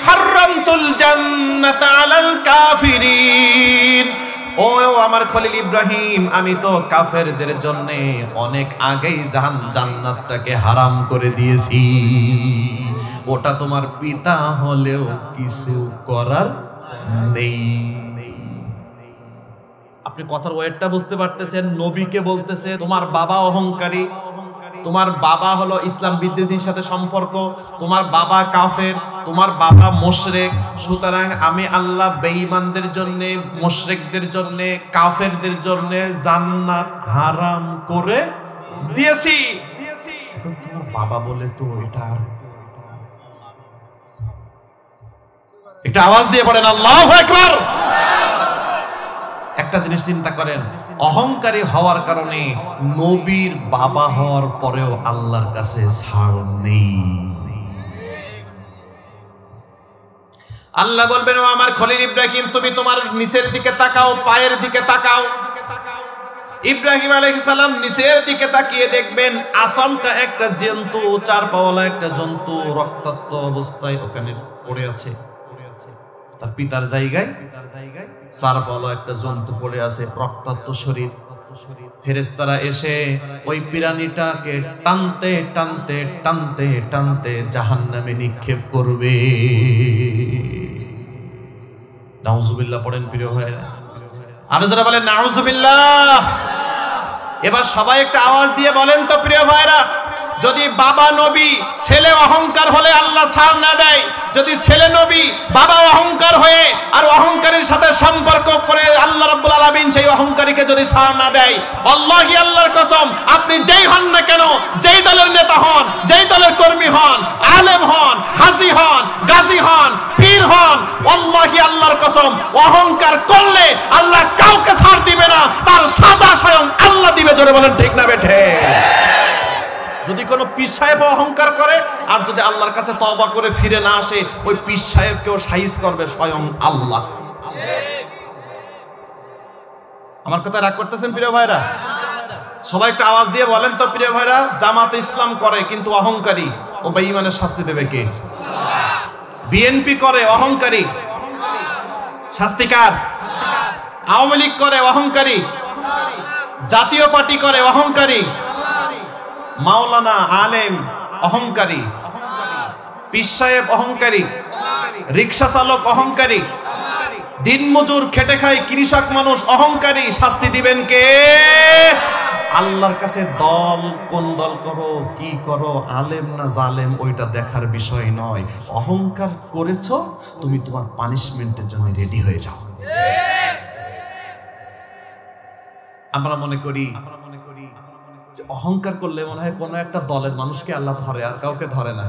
হারামতুল জান্নাতা আলাল কাফিরিন, ও আমার খলিল ইব্রাহিম, আমি তো কাফেরদের জন্য অনেক আগেই জান্নাতটাকে হারাম করে দিয়েছি। ওটা তোমার পিতা হলেও কিছু করার নেই। আপনি কথার ওয়েটটা বুঝতে পারতেছেন? নবীকে বলতেছে তোমার বাবা অহংকারী, তোমার বাবা হলো ইসলাম বিদ্বেষীর সাথে সম্পর্ক, তোমার বাবা কাফের, তোমার বাবা মুশরিক, সুতরাং আমি আল্লাহ বেঈমানদের জন্য, মুশরিকদের জন্য, কাফেরদের জন্য জান্নাত হারাম করে দিয়েছি। এখন তোমার বাবা বলে তো এটা আর একটা আওয়াজ দিয়ে পড়েন আল্লাহু আকবার। একটা জিনিস চিন্তা করেন, অহংকারী হওয়ার কারণে নবীর বাবা হওয়ার পরেও আল্লাহর কাছে ছাড় নেই। আল্লাহ বলবেন, ও আমার খলিল ইব্রাহিম, তুমি তোমার নিচের দিকে তাকাও, পায়ের দিকে তাকাও। ইব্রাহিম আলাইহিস সালাম নিচের দিকে তাকিয়ে দেখবেন আসমকা একটা জন্তু, চার পাওয়ালা একটা জন্তু রক্তাক্ত অবস্থায় ওখানে পড়ে আছে। তার পিতার জায়গায় চার পাওয়ালা একটা জন্তু পড়ে আছে, রক্তাক্ত শরীর। ফেরেশতারা এসে ওই প্রাণীটাকে টানতে টানতে টানতে টানতে জাহান্নামে নিক্ষেপ করবে। নাউজুবিল্লাহ পড়েন প্রিয় ভাইরা, আরো যারা বলেন নাউজুবিল্লাহ। এবার সবাই একটা আওয়াজ দিয়ে বলেন তো প্রিয় ভাইরা, যদি বাবা নবী ছেলে অহংকার হলে আল্লাহ ছাড় না দেয়, যদি ছেলে নবী বাবা অহংকার হয়ে আর অহংকারের সাথে সম্পর্ক করে আল্লাহ রাব্বুল আলামিন সেই অহংকারীকে যদি ছাড় না দেয়, আল্লাহি আল্লাহর কসম, আপনি যেই হন না কেন, যেই দলের নেতা হন, যেই দলের কর্মী হন, আলেম হন, হাজী হন, গাজী হন, পীর হন, আল্লাহি আল্লাহর কসম, অহংকার করলে আল্লাহ কাউকে ছাড় দিবে না, তার সাজা স্বয়ং আল্লাহ দিবে। জোরে বলেন ঠিক না বেঠে? যদি কোনো পীর সাহেব অহংকার করে আর যদি আল্লাহর কাছে তওবা করে ফিরে না আসে, ওই পীর সাহেবকেও সাইজ করবে স্বয়ং আল্লাহ। আমার কথা রাগ করতেছেন প্রিয় ভাইরা? সবাই একটা আওয়াজ দিয়ে বলেন তো প্রিয় ভাইরা, জামাতে ইসলাম করে কিন্তু অহংকারী, ও বেঈমানের শাস্তি দেবে কে? বিএনপি করে অহংকারী, শাস্তি কার? আওয়ামী লীগ করে অহংকারী, জাতীয় পার্টি করে অহংকারী, মাওলানা আলেম অহংকারী, পীর সাহেব অহংকারী, রিকশা চালক অহংকারী, দিনমজুর খেটে খায় কৃষক মানুষ অহংকারী, শাস্তি দিবেন কে? আল্লাহর কাছে দল, কোন দল করো, কি করো, আলেম না জালেম, ওইটা দেখার বিষয় নয়। অহংকার করেছো, তুমি তোমার পানিশমেন্টের জন্য রেডি হয়ে যাও। আমরা মনে করি যে অহংকার করলে মনে হয় কোনো একটা দলের মানুষকে আল্লাহ ধরে, আর কাউকে ধরে না।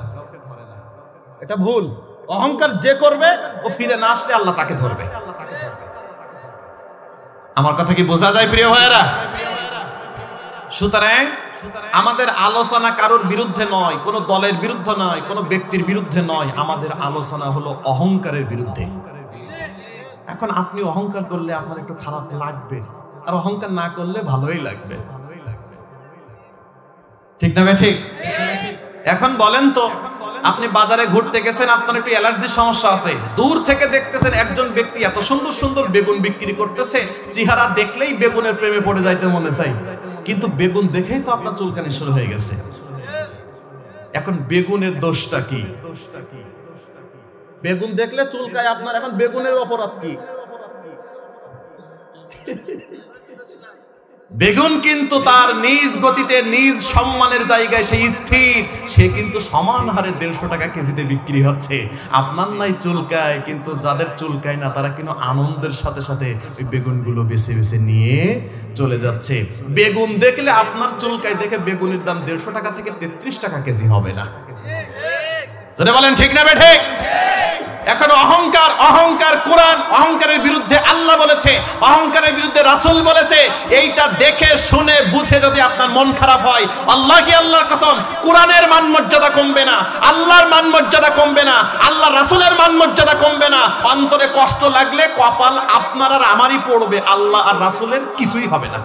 এটা ভুল। অহংকার যে করবে ও ফিরে না আসলে আল্লাহ তাকে ধরবে। আমার কথা কি বোঝা যায় প্রিয় ভাইয়েরা? সুতরাং আমাদের আলোচনা কারোর বিরুদ্ধে নয়, কোনো দলের বিরুদ্ধে নয়, কোনো ব্যক্তির বিরুদ্ধে নয়, আমাদের আলোচনা হলো অহংকারের বিরুদ্ধে। এখন আপনি অহংকার করলে আপনার একটু খারাপ লাগবে, আর অহংকার না করলে ভালোই লাগবে, ঠিক না ভাই? ঠিক। এখন বলেন তো, আপনি বাজারে ঘুরতে গেছেন, আপনার একটু অ্যালার্জির সমস্যা আছে, দূর থেকে দেখতেছেন একজন ব্যক্তি এত সুন্দর সুন্দর বেগুন বিক্রি করতেছে, চেহারা দেখলেই বেগুনের প্রেমে পড়ে যাইতে মনে চাই, কিন্তু বেগুন দেখেই তো আপনার চুলকানি শুরু হয়ে গেছে। এখন বেগুনের দোষটা কি? বেগুন দেখলে চুলকায় আপনার, এখন বেগুনের অপরাধ কি? বেগুন কিন্তু তার নিজ গতিতে, নিজ সম্মানের জায়গায় সেই স্থির, সে কিন্তু সমান হারে 150 টাকা কেজিতে বিক্রি হচ্ছে। আপনার নাই চুলকায়, কিন্তু যাদের চুলকায় না তারা কিন্তু আনন্দের সাথে সাথে ওই বেগুনগুলো বেছে বেছে নিয়ে চলে যাচ্ছে। বেগুন দেখলে আপনার চুলকায় দেখে বেগুনের দাম 150 টাকা থেকে 33 টাকা কেজি হবে না। যদি বলেন ঠিক না বে ঠিক? এখন অহংকার, অহংকার কোরআন অহংকারের বিরুদ্ধে আল্লাহ বলেছে, অহংকারের বিরুদ্ধে রাসূল বলেছে। এইটা দেখে শুনে বুঝে যদি আপনার মন খারাপ হয়, আল্লাহকে আল্লাহর কসম, কোরআনের মান মর্যাদা কমবে না, আল্লাহর মান মর্যাদা কমবে না, আল্লাহ রাসূলের মান মর্যাদা কমবে না। অন্তরে কষ্ট লাগলে কপাল আপনার আর আমারই পড়বে, আল্লাহ আর রাসূলের কিছুই হবে না।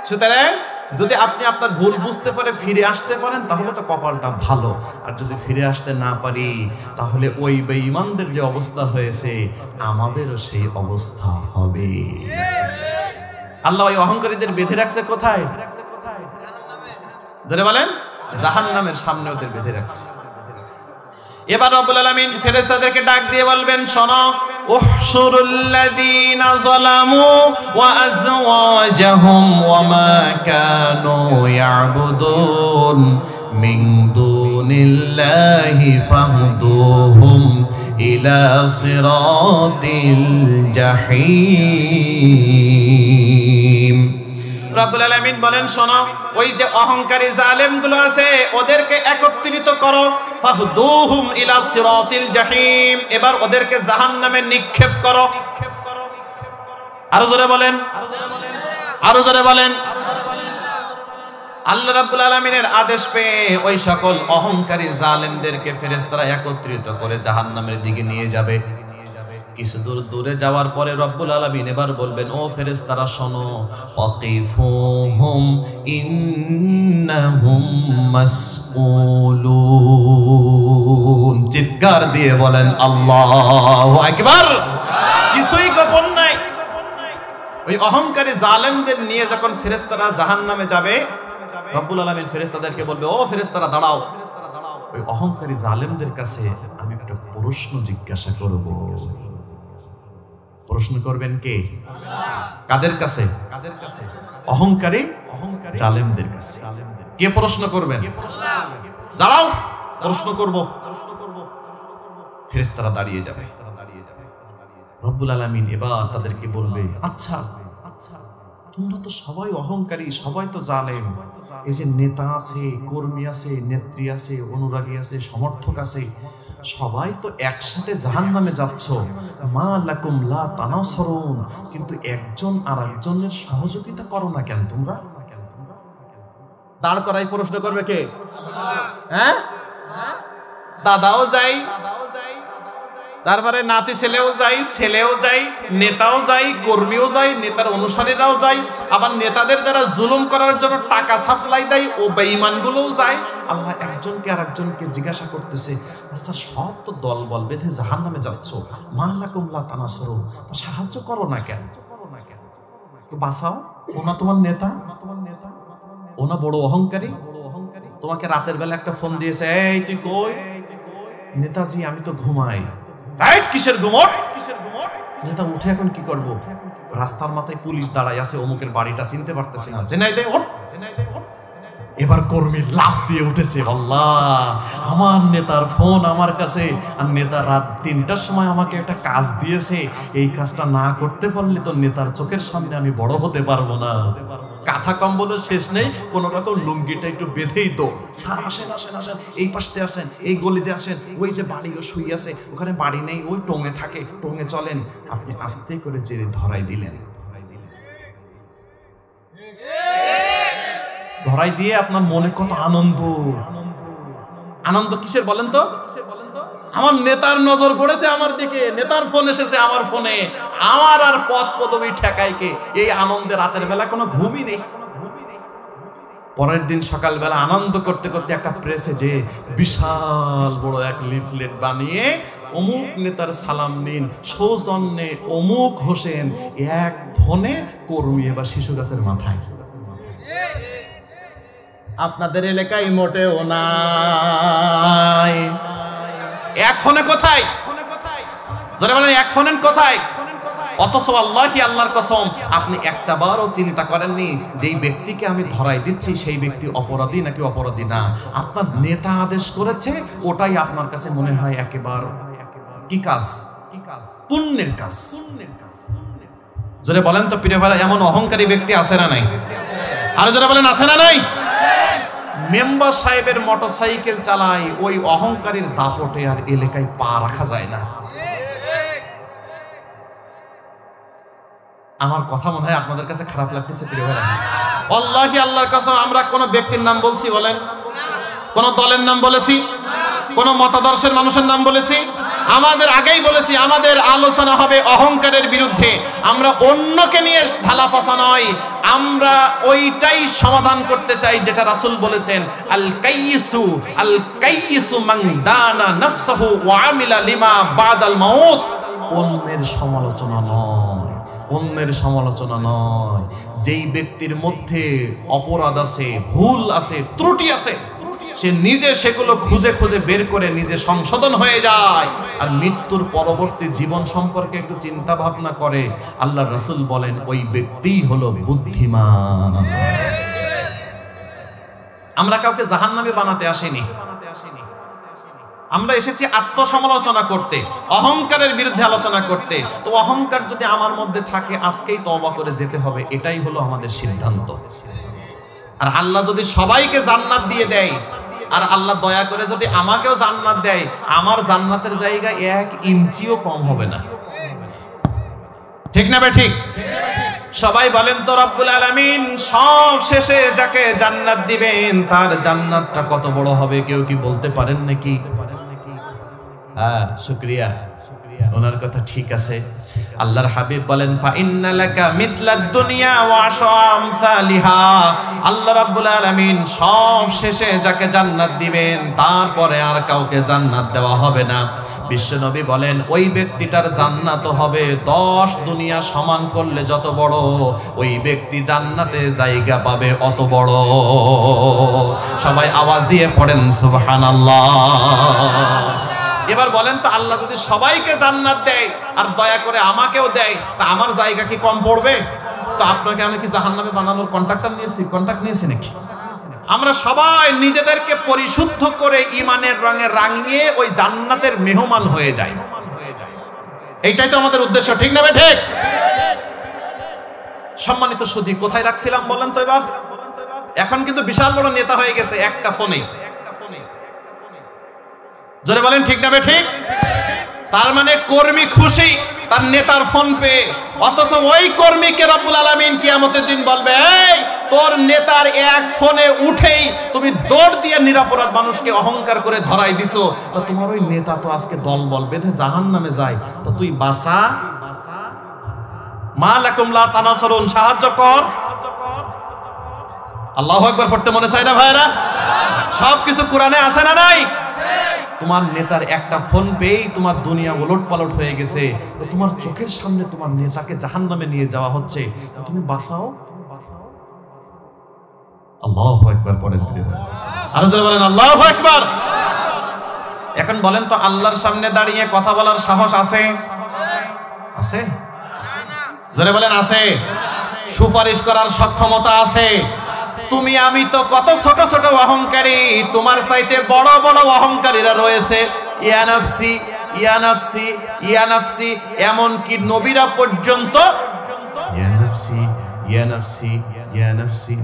সুতরাং যদি আপনি আপনার ভুল বুঝতে পারে ফিরে আসতে পারেন, তাহলে তো কপালটা ভালো। আর যদি ফিরে আসতে না পারি, তাহলে ওই বেঈমানদের যে অবস্থা হয়েছে আমাদেরও সেই অবস্থা হবে। আল্লাহ ওই অহংকারীদের বেঁধে রাখছে কোথায়? যারা বলেন জাহান্নামের সামনে ওদের বেঁধে রাখছে। এবার রব্বুল আলামিন ফেরেশতাদেরকে ডাক দিয়ে বলবেন, শোনো, উহশুরুল্লাযীনা যালামু ওয়া আযওয়াজাহুম ওয়া মা কানু ইয়াবুদুন মিন দুনিল্লাহি ফাহদুহুম ইলা সিরাতিল জাহিম। রব্বুল আলামিন বলেন, শোনো, ওই যে অহংকারী জালেমগুলো আছে ওদেরকে একত্রিত করো, ফাহদুহুম ইলা সিরাতিল জাহিম, এবার ওদেরকে জাহান্নামে নিক্ষেপ করো। আরো জোরে বলেন, আরো জোরে বলেন। আল্লাহ রাব্বুল আলামিনের আদেশ পেয়ে ওই সকল অহংকারী জালেমদেরকে ফেরেশতারা একত্রিত করে জাহান্নামের দিকে নিয়ে যাবে। কিছু দূর দূরে যাওয়ার পরে রব্বুল আলামিন এবার বলবেন, ও ফেরেশতারা শোনো, ওয়াকিফুহুম ইন্নাহুম মাসউলুন। চিৎকার দিয়ে বলেন আল্লাহু আকবার। কিছুই গোপন নাই। ওই অহংকারী জালেমদের নিয়ে যখন ফেরেশতারা জাহান্নামে যাবে, রব্বুল আলামিন ফেরেশতাদেরকে বলবে, ও ফেরেশতারা দাঁড়াও, ওই অহংকারী জালেমদের কাছে আমি একটা প্রশ্ন জিজ্ঞাসা করব। প্রশ্ন করবেন কে? কাদের কাছে? অহংকারী জালেমদের কাছে। কে প্রশ্ন করবেন? দাঁড়াও, প্রশ্ন করব। ফেরেশতারা দাঁড়িয়ে যাবে। রব্বুল আলামিন এবার তাদেরকে বলবে, আচ্ছা তোমরা তো সবাই অহংকারী, সবাই তো জালেম, এই যে নেতা আছে, কর্মী আছে, নেত্রী আছে, অনুরাগী আছে, সমর্থক আছে, সবাই তো একসাথে জাহান্নামে যাচ্ছ, মা লাকুম লা তানাসরুন, কিন্তু একজন আর একজনের সহযোগিতা করো না কেন তোমরা? দাঁড় করাই প্রশ্ন করবে কে? হ্যাঁ, দাদাও যাই, তারপরে নাতি ছেলেও যাই, ছেলেও যাই, নেতাও যাই, কর্মীও যাই, নেতার অনুসারীরাও যাই, আবার নেতাদের যারা জুলুম করার জন্য টাকা সাপ্লাই দেয় ও বেঈমানগুলোও যায়। আল্লাহ একজনকে আর একজনকে জিজ্ঞাসা করতেছে, আচ্ছা সব তো দলবল বেঁধে জাহান্নামে যাচ্ছ, মা লাকুম লা তানাসরুন, সাহায্য করো না কেন? বাঁচাও, ওনা তোমার নেতা, ওনা বড় অহংকারী, তোমাকে রাতের বেলা একটা ফোন দিয়েছে, এই তুই কই? নেতাজি আমি তো ঘুমাই। কিসের ঘুমট? নেতা উঠে এখন কি করব? রাস্তার মাথায় পুলিশ দাঁড়ায় আছে, অমুকের বাড়িটা চিনতে পারতেছে না, জেনাই দে ওঠ। এবার কর্মী লাভ দিয়ে উঠেছে, আল্লাহ আমার নেতার ফোন আমার কাছে, আর নেতা রাত 3টার সময় আমাকে একটা কাজ দিয়েছে, এই কাজটা না করতে পারলে তো নেতার চোখের সামনে আমি বড় হতে পারবো না। কাঁথা কম্বলের শেষ নেই, কোন রকম লুঙ্গিটা একটু বেঁধেই তো, স্যার আসেন আসেন আসেন, এই পাশতে আসেন, এই গলিতে আসেন, ওই যে বাড়িও শুই আছে ওখানে বাড়ি নেই, ওই টোঙে থাকে, টোঙে চলেন। আপনি আস্তে করে জেরে ধরাই দিলেন, ধরাই দিয়ে আপনার মনে কত আনন্দ। আনন্দ কিসের বলেন তো? আমার নেতার নজর পড়েছে আমার দিকে, নেতার ফোন এসেছে আমার ফোনে, আমার আর পদ পদবি ঠেকাই কে। এই আনন্দে রাতের বেলা কোনো ঘুমই নেই। পরের দিন সকালবেলা আনন্দ করতে করতে একটা প্রেসে যে বিশাল বড় এক লিফলেট বানিয়ে, অমুক নেতার সালাম নিন, সৌজন্যে অমুক হোসেন, এক ফোনে কর্মী বা শিশু গাছের মাথায়। আপনাদের এলাকায় মোটেও নাই। এক ফোনে কোথায়? যারা বলেন এক ফোনে কোথায়? অথচ আল্লাহি আল্লাহর কসম, আপনি একটা বারও চিন্তা করেননি যেই ব্যক্তিকে আমি ধরাই দিচ্ছি সেই ব্যক্তি অপরাধী নাকি অপরাধী না। আপনার নেতা আদেশ করেছে, ওটাই আপনার কাছে মনে হয় একেবারে কি কাজ? পুণ্যের কাজ। যারা বলেন তো প্রিয় ভাইরা, এমন অহংকারী ব্যক্তি আছে না নাই? আর যারা বলেন আছে না নাই? মেম্বার সাহেবের মোটরসাইকেল চালায়, ওই অহংকারীর দাপটে আর এলাকায় পা রাখা যায় না। আমার কথা মনে হয় আপনাদের কাছে খারাপ লাগতেছে প্রিয় ভাইরা। আল্লাহি আল্লাহর কসম, আমরা কোন ব্যক্তির নাম বলছি বলেন? কোন দলের নাম বলেছি? কোন মতাদর্শের মানুষের নাম বলেছি? আমাদের আগেই বলেছি আমাদের আলোচনা হবে অহংকারের বিরুদ্ধে। আমরা অন্যকে নিয়ে ঢালাফাসা নয়, আমরা ওইটাই সমাধান করতে চাই যেটা রাসূল বলেছেন, আল কাইয়িসু মান দানা নাফসাহু ওয়া আমিলা লিমা বাদাল মাউত। অন্যের সমালোচনা নয়, অন্যের সমালোচনা নয়। যেই ব্যক্তির মধ্যে অপরাধ আছে, ভুল আছে, ত্রুটি আছে, সে নিজে সেগুলো খুঁজে খুঁজে বের করে নিজে সংশোধন হয়ে যায় আর মৃত্যুর পরবর্তী জীবন সম্পর্কে একটু চিন্তা ভাবনা করে। আল্লাহর রাসূল বলেন ওই ব্যক্তিই হলো বুদ্ধিমান। আমরা কাউকে জাহান্নামী বানাতে আসিনি, আমরা এসেছি আত্মসমালোচনা করতে, অহংকারের বিরুদ্ধে আলোচনা করতে। তো অহংকার যদি আমার মধ্যে থাকে, আজকেই তওবা করে যেতে হবে, এটাই হলো আমাদের সিদ্ধান্ত। আর আল্লাহ যদি সবাইকে জান্নাত দিয়ে দেয়, আর আল্লাহ দয়া করে যদি আমাকেও জান্নাত দেয়, আমার জান্নাতের জায়গা 1 ইঞ্চিও কম হবে না। ঠিক না ভাই? ঠিক। সবাই বলেন তো রব্বুল আলামিন সব শেষে যাকে জান্নাত দিবেন তার জান্নাতটা কত বড় হবে কেউ কি বলতে পারেন নাকি? হ্যাঁ, শুকরিয়া, ওনার কথা ঠিক আছে। আল্লাহর হাবিব বলেন ফা ইন্না লাকা মিথলাদ দুনিয়া ওয়া আশরা আমসালিহা। আল্লাহ রাব্বুল আলামিন সব শেষে যাকে জান্নাত দিবেন তারপরে আর কাউকে জান্নাত দেওয়া হবে না। বিশ্বনবী বলেন ওই ব্যক্তিটার জান্নাত হবে 10 দুনিয়া সমান করলে যত বড়, ওই ব্যক্তি জান্নাতে জায়গা পাবে অত বড়। সবাই আওয়াজ দিয়ে পড়েন সুবহানাল্লাহ। এবার বলেন তো আল্লাহ যদি সবাইকে জান্নাত দেয় আর দয়া করে আমাকেও দেয়, তা আমার জায়গা কি কম পড়বে? তো আপনাকে আমি কি জাহান্নামে বানানোর কন্ট্রাক্ট নিয়েছি নাকি? আমরা সবাই নিজেদেরকে পরিশুদ্ধ করে ইমানের রঙে রাঙিয়ে ওই জান্নাতের মেহমান হয়ে যাই, এইটাই তো আমাদের উদ্দেশ্য। ঠিক না ভাই? ঠিক। সম্মানিত সুধী, কোথায় রাখছিলাম বলেন তো এবার? এখন কিন্তু বিশাল বড় নেতা হয়ে গেছে একটা ফোনে। জোরে বলেন ঠিক না ভাই? ঠিক। তার মানে কর্মী খুশি তার নেতার ফোন পেয়ে, অথচ ওই কর্মীকে রব্বুল আলামিন কিয়ামতের দিন বলবে, এই তোর নেতার এক ফোনে উঠেই তুমি দৌড় দিয়ে নিরাপরাধ মানুষকে অহংকার করে ধরাই দিছো, তো তোমার ওই নেতা তো আজকে দলবল বেঁধে জাহান্নামে যায়, তো তুই বাঁচা। মা লাকুম লা তানাসুরুন, সাহায্য কর। আল্লাহু আকবার পড়তে মনে চায় না ভাইরা? সবকিছু কোরআনে আছে না নাই? তোমার নেতার একটা ফোন পেয়েই তোমার দুনিয়া ওলটপালট হয়ে গেছে, তো তোমার চোখের সামনে তোমার নেতাকে জাহান্নামে নিয়ে যাওয়া হচ্ছে, তুমি বাঁচাও। আল্লাহু আকবার পড়েন, আরো জোরে বলেন আল্লাহু আকবার। এখন বলেন তো আল্লাহর সামনে দাঁড়িয়ে কথা বলার সাহস আছে? আছে? জোরে বলেন আছে? সুপারিশ করার সক্ষমতা আছে? তুমি আমি তো কত ছোট ছোট অহংকারী, তোমার চাইতে বড় বড় অহংকারীরা রয়েছে। ইয়া নাফসি ইয়া নাফসি ইয়া নাফসি, এমন কি নবীরা পর্যন্ত ইয়া নাফসি ইয়া নাফসি ইয়া নাফসি।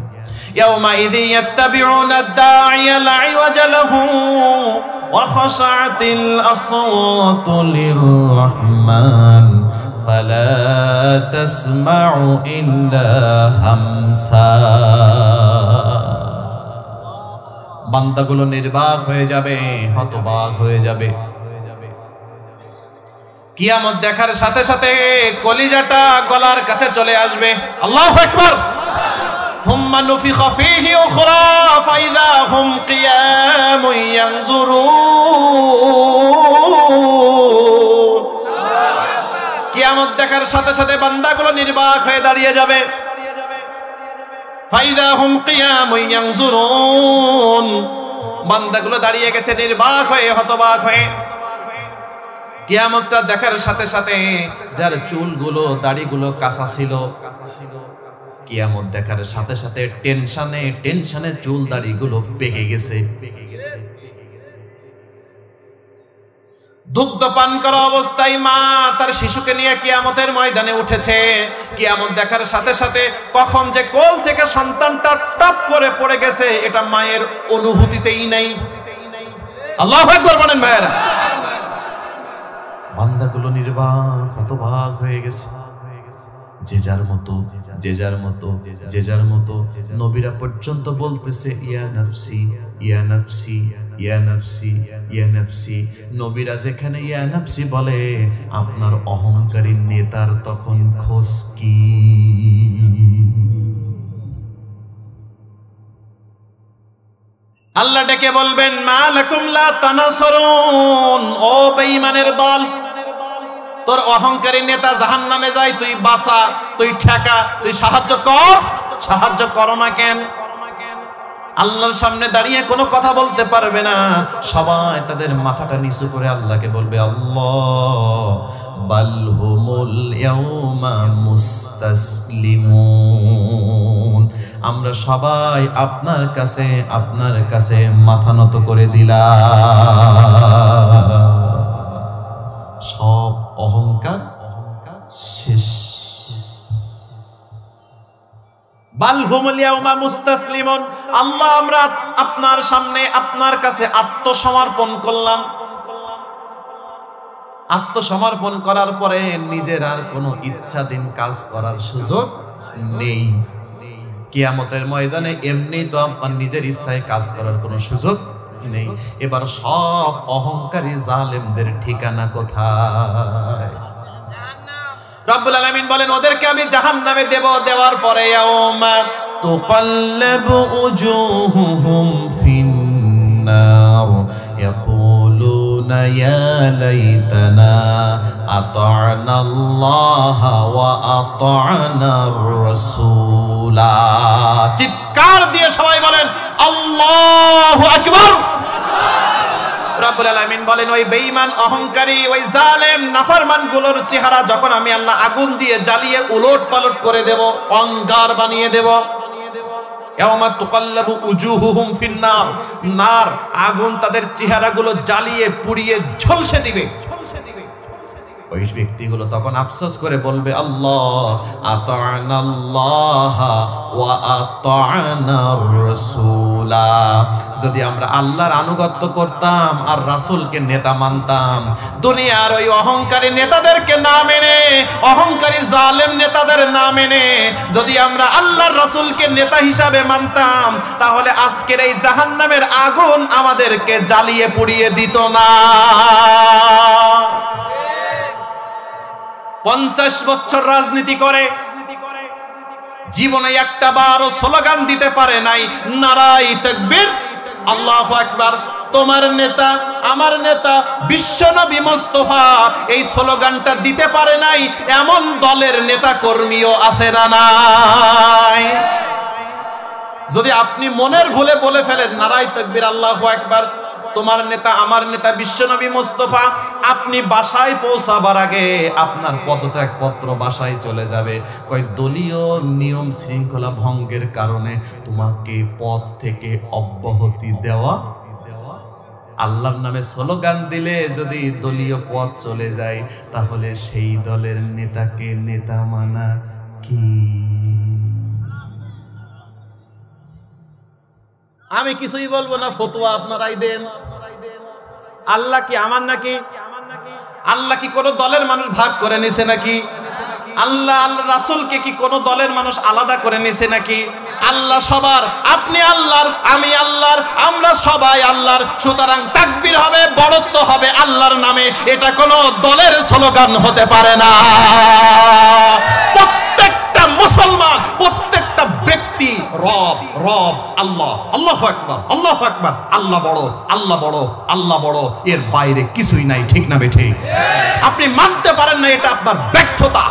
ইয়াউমাইযি ইয়াত্তাবিউনা আদ-দাঈয়া লা ইওয়াজা লাহু ওয়া খাশাআতিল আসওয়াতু লির-রাহমান ফালা তাসমাউ ইল্লা হামসা। বান্দাগুলো নির্বাক হয়ে যাবে, হতবাক হয়ে যাবে। কিয়ামত দেখার সাথে সাথে কলিজাটা গলার কাছে চলে আসবে। আল্লাহু আকবার। সুম্মা নুফিখা ফীহি উখরা ফাইযা হুম কিয়ামুন ইয়ানজুরুন। কিয়ামত দেখার সাথে সাথে বান্দাগুলো নির্বাক হয়ে দাঁড়িয়ে যাবে। ফাইযা হুম কিয়ামুন ইয়ানজুরুন, বান্দাগুলো দাঁড়িয়ে গেছে নির্বাক হয়ে, হতবাক হয়ে। কিয়ামতটা দেখার সাথে সাথে যার চুলগুলো দাড়িগুলো কাঁচা ছিল, কিয়ামত দেখার সাথে সাথে টেনশনে টেনশনে চুল দাড়িগুলো পেকে গেছে। দুগ্ধ পান করা অবস্থায় মা তার শিশুকে নিয়ে কিয়ামতের ময়দানে উঠেছে। কিয়ামত দেখার সাথে সাথে কখন যে কোল থেকে সন্তানটা টপ করে পড়ে গেছে এটা মায়ের অনুভূতিতেই নাই। আল্লাহু আকবার বলেন ভাইরা। বান্দাগুলো নির্বাক, হতবাক হয়ে গেছে। যে যার মতো যে যার মতো যে যার মতো। নবীরা পর্যন্ত বলতেছে ইয়া নাফসি ইয়া নাফসি ইয়া নাফসি ইয়া নাফসি। নবীরা যেখানে ইয়া নাফসি বলে, আপনার অহংকারী নেতার তখন খোঁজ কি? আল্লাহ ডেকে বলবেন মা লাকুম লা তানাসুরুন, ও বেঈমানের দল, তোর অহংকারী নেতা জাহান্নামে যায়, তুই বাঁচা, তুই ঠেকা, তুই সাহায্য কর। সাহায্য করো না কেন? আল্লাহর সামনে দাঁড়িয়ে কোনো কথা বলতে পারবে না। সবাই তাদের মাথাটা নিচু করে আল্লাহকে বলবে আল্লাহ বাল হুমুল ইয়াউমা মুস্তাসলিমুন, আমরা সবাই আপনার কাছে মাথা নত করে দিলাম। সব অহংকার শেষ। বাল হুমুল ইয়াউমা মুস্তাসলিমুন, আল্লাহ আমরা আপনার সামনে আপনার কাছে আত্মসমর্পণ করলাম। আত্মসমর্পণ করার পরে নিজের আর কোনো ইচ্ছাধীন কাজ করার সুযোগ নেই। কিয়ামতের ময়দানে এমনি তো আপনার নিজের ইচ্ছায় কাজ করার কোনো সুযোগ নেই। এবার সব অহংকারী জালেমদের ঠিকানা কোথায়? রব্বুল আলামিন বলেন ওদেরকে আমি জাহান্নামে দেব। দেওয়ার পরে ইয়াউমা তুকাল্লাবু উজুহুহুম ফিন্নার ইয়াকুলুনা ইয়া লাইতানা আতা'না আল্লাহ ওয়া আতা'নার রাসূলা। চিৎকার দিয়ে সবাই বলেন আল্লাহু আকবার। রব্বুল আলামিন বলেন ওই বেঈমান, অহংকারী, ওই জালেম নাফরমান গুলোর চেহারা যখন আমি আল্লাহ আগুন দিয়ে জ্বালিয়ে উলটপালট করে দেব, অঙ্গার বানিয়ে দেব। ইয়াউমা তুকাল্লাবু উজুহুহুম ফিন্নার, নার আগুন তাদের চেহারাগুলো জ্বালিয়ে পুড়িয়ে ঝলসে দিবে। ওই ব্যক্তিগুলো তখন আফসোস করে বলবে আল্লাহ আতা'নাল্লাহ ওয়া আতা'নার রাসূলা, যদি আমরা আল্লাহর আনুগত্য করতাম আর রাসূলকে নেতা মানতাম, দুনিয়ার ওই অহংকারী নেতাদেরকে না মেনে, অহংকারী জালেম নেতাদের না মেনে যদি আমরা আল্লাহর রাসূলকে নেতা হিসাবে মানতাম, তাহলে আজকের এই জাহান্নামের আগুন আমাদেরকে জ্বালিয়ে পুড়িয়ে দিত না। 50 বছর রাজনীতি করে জীবনে একটা বারও স্লোগান দিতে পারে নাই নারায়ে তাকবীর আল্লাহু আকবার। তোমার নেতা, আমার নেতা বিশ্বনবী মুস্তাফা এই স্লোগানটা দিতে পারে নাই এমন দলের নেতা কর্মীও আছে না নাই? যদি আপনি মনের ভুলে বলে ফেলেন নারায়ে তাকবীর আল্লাহু আকবার, তোমার নেতা আমার নেতা বিশ্বনবী মুস্তাফা আপনি বাসায় পৌঁছাবার আগে আপনার পদত্যাগ পত্র বাসায় চলে যাবে। কয় দলীয় নিয়ম শৃঙ্খলা ভঙ্গের কারণে তোমাকে পদ থেকে অব্যাহতি দেওয়া, আল্লাহর নামে স্লোগান দিলে যদি দলীয় পদ চলে যায় তাহলে সেই দলের নেতাকে নেতা মানা কি? আমি কিছুই বলবো না, ফতোয়া আপনারাই দেন। আল্লাহ কি আমার নাকি? আল্লাহ কি কোন দলের মানুষ ভাগ করে নিছে নাকি? আল্লাহ রাসূলকে কি কোন দলের মানুষ আলাদা করে নিছে নাকি? আল্লাহ সবার, আপনি আল্লাহর, আমি আল্লাহর, আমরা সবাই আল্লাহর। সুতরাং তাকবীর হবে, বড়ত্ব হবে আল্লাহর নামে, এটা কোন দলের স্লোগান হতে পারে না। প্রত্যেকটা মুসলমান, প্রত্যেকটা ব্যক্তি রব রব আল্লাহ, আল্লাহু আকবার, আল্লাহু আকবার, আল্লাহ বড়, আল্লাহ বড়, আল্লাহ বড়, এর বাইরে কিছুই নাই। ঠিক না বেঠিক? আপনি মানতে পারেন না, এটা আপনার ব্যর্থতা।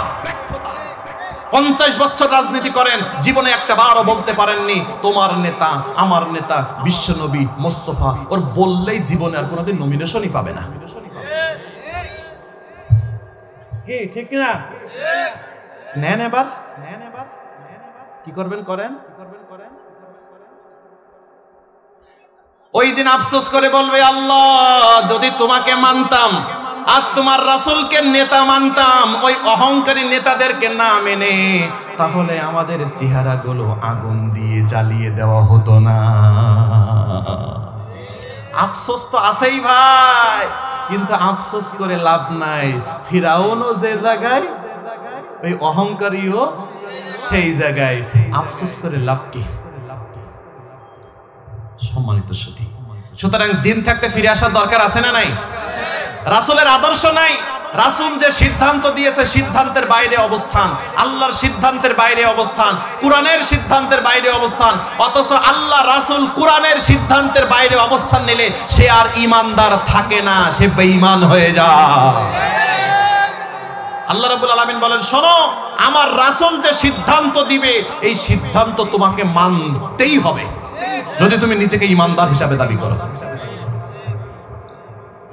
50 বছর রাজনীতি করেন, জীবনে একটা বারও বলতে পারেননি তোমার নেতা আমার নেতা বিশ্বনবী মুস্তাফা, ওর বললেই জীবনে আর কোনোদিন নমিনেশনই পাবে না। ঠিক না? নেন এবার, কি করবেন করেন। ওই দিন আফসোস করে বলবে আল্লাহ যদি তোমাকে মানতাম আর তোমার রাসূলকে নেতা মানতাম, ওই অহংকারী নেতাদেরকে না মেনে, তাহলে আমাদের চেহারাগুলো আগুন দিয়ে জ্বালিয়ে দেওয়া হতো না। আফসোস তো আছেই ভাই, কিন্তু আফসোস করে লাভ নাই। ফিরাউনও যে জায়গায়, ওই অহংকারীও সেই জায়গায়। আফসোস করে লাভ কি? সম্মানিত সুধী, সুতরাং দিন থাকতে ফিরে আসার দরকার আছে না নাই? রাসূলের আদর্শ নাই, রাসূল যে সিদ্ধান্ত দিয়েছে সিদ্ধান্তের বাইরে অবস্থান, আল্লাহর সিদ্ধান্তের বাইরে অবস্থান, কোরআনের সিদ্ধান্তের বাইরে অবস্থান। অথচ আল্লাহ রাসূল কোরআনের সিদ্ধান্তের বাইরে অবস্থান নিলে সে আর ঈমানদার থাকে না, সে বেঈমান হয়ে যায়। আল্লাহ রাব্বুল আলামিন বলেন শোনো, আমার রাসূল যে সিদ্ধান্ত দিবে এই সিদ্ধান্ত তোমাকে মানতেই হবে যদি তুমি নিজেকে ঈমানদার হিসাবে দাবি করো।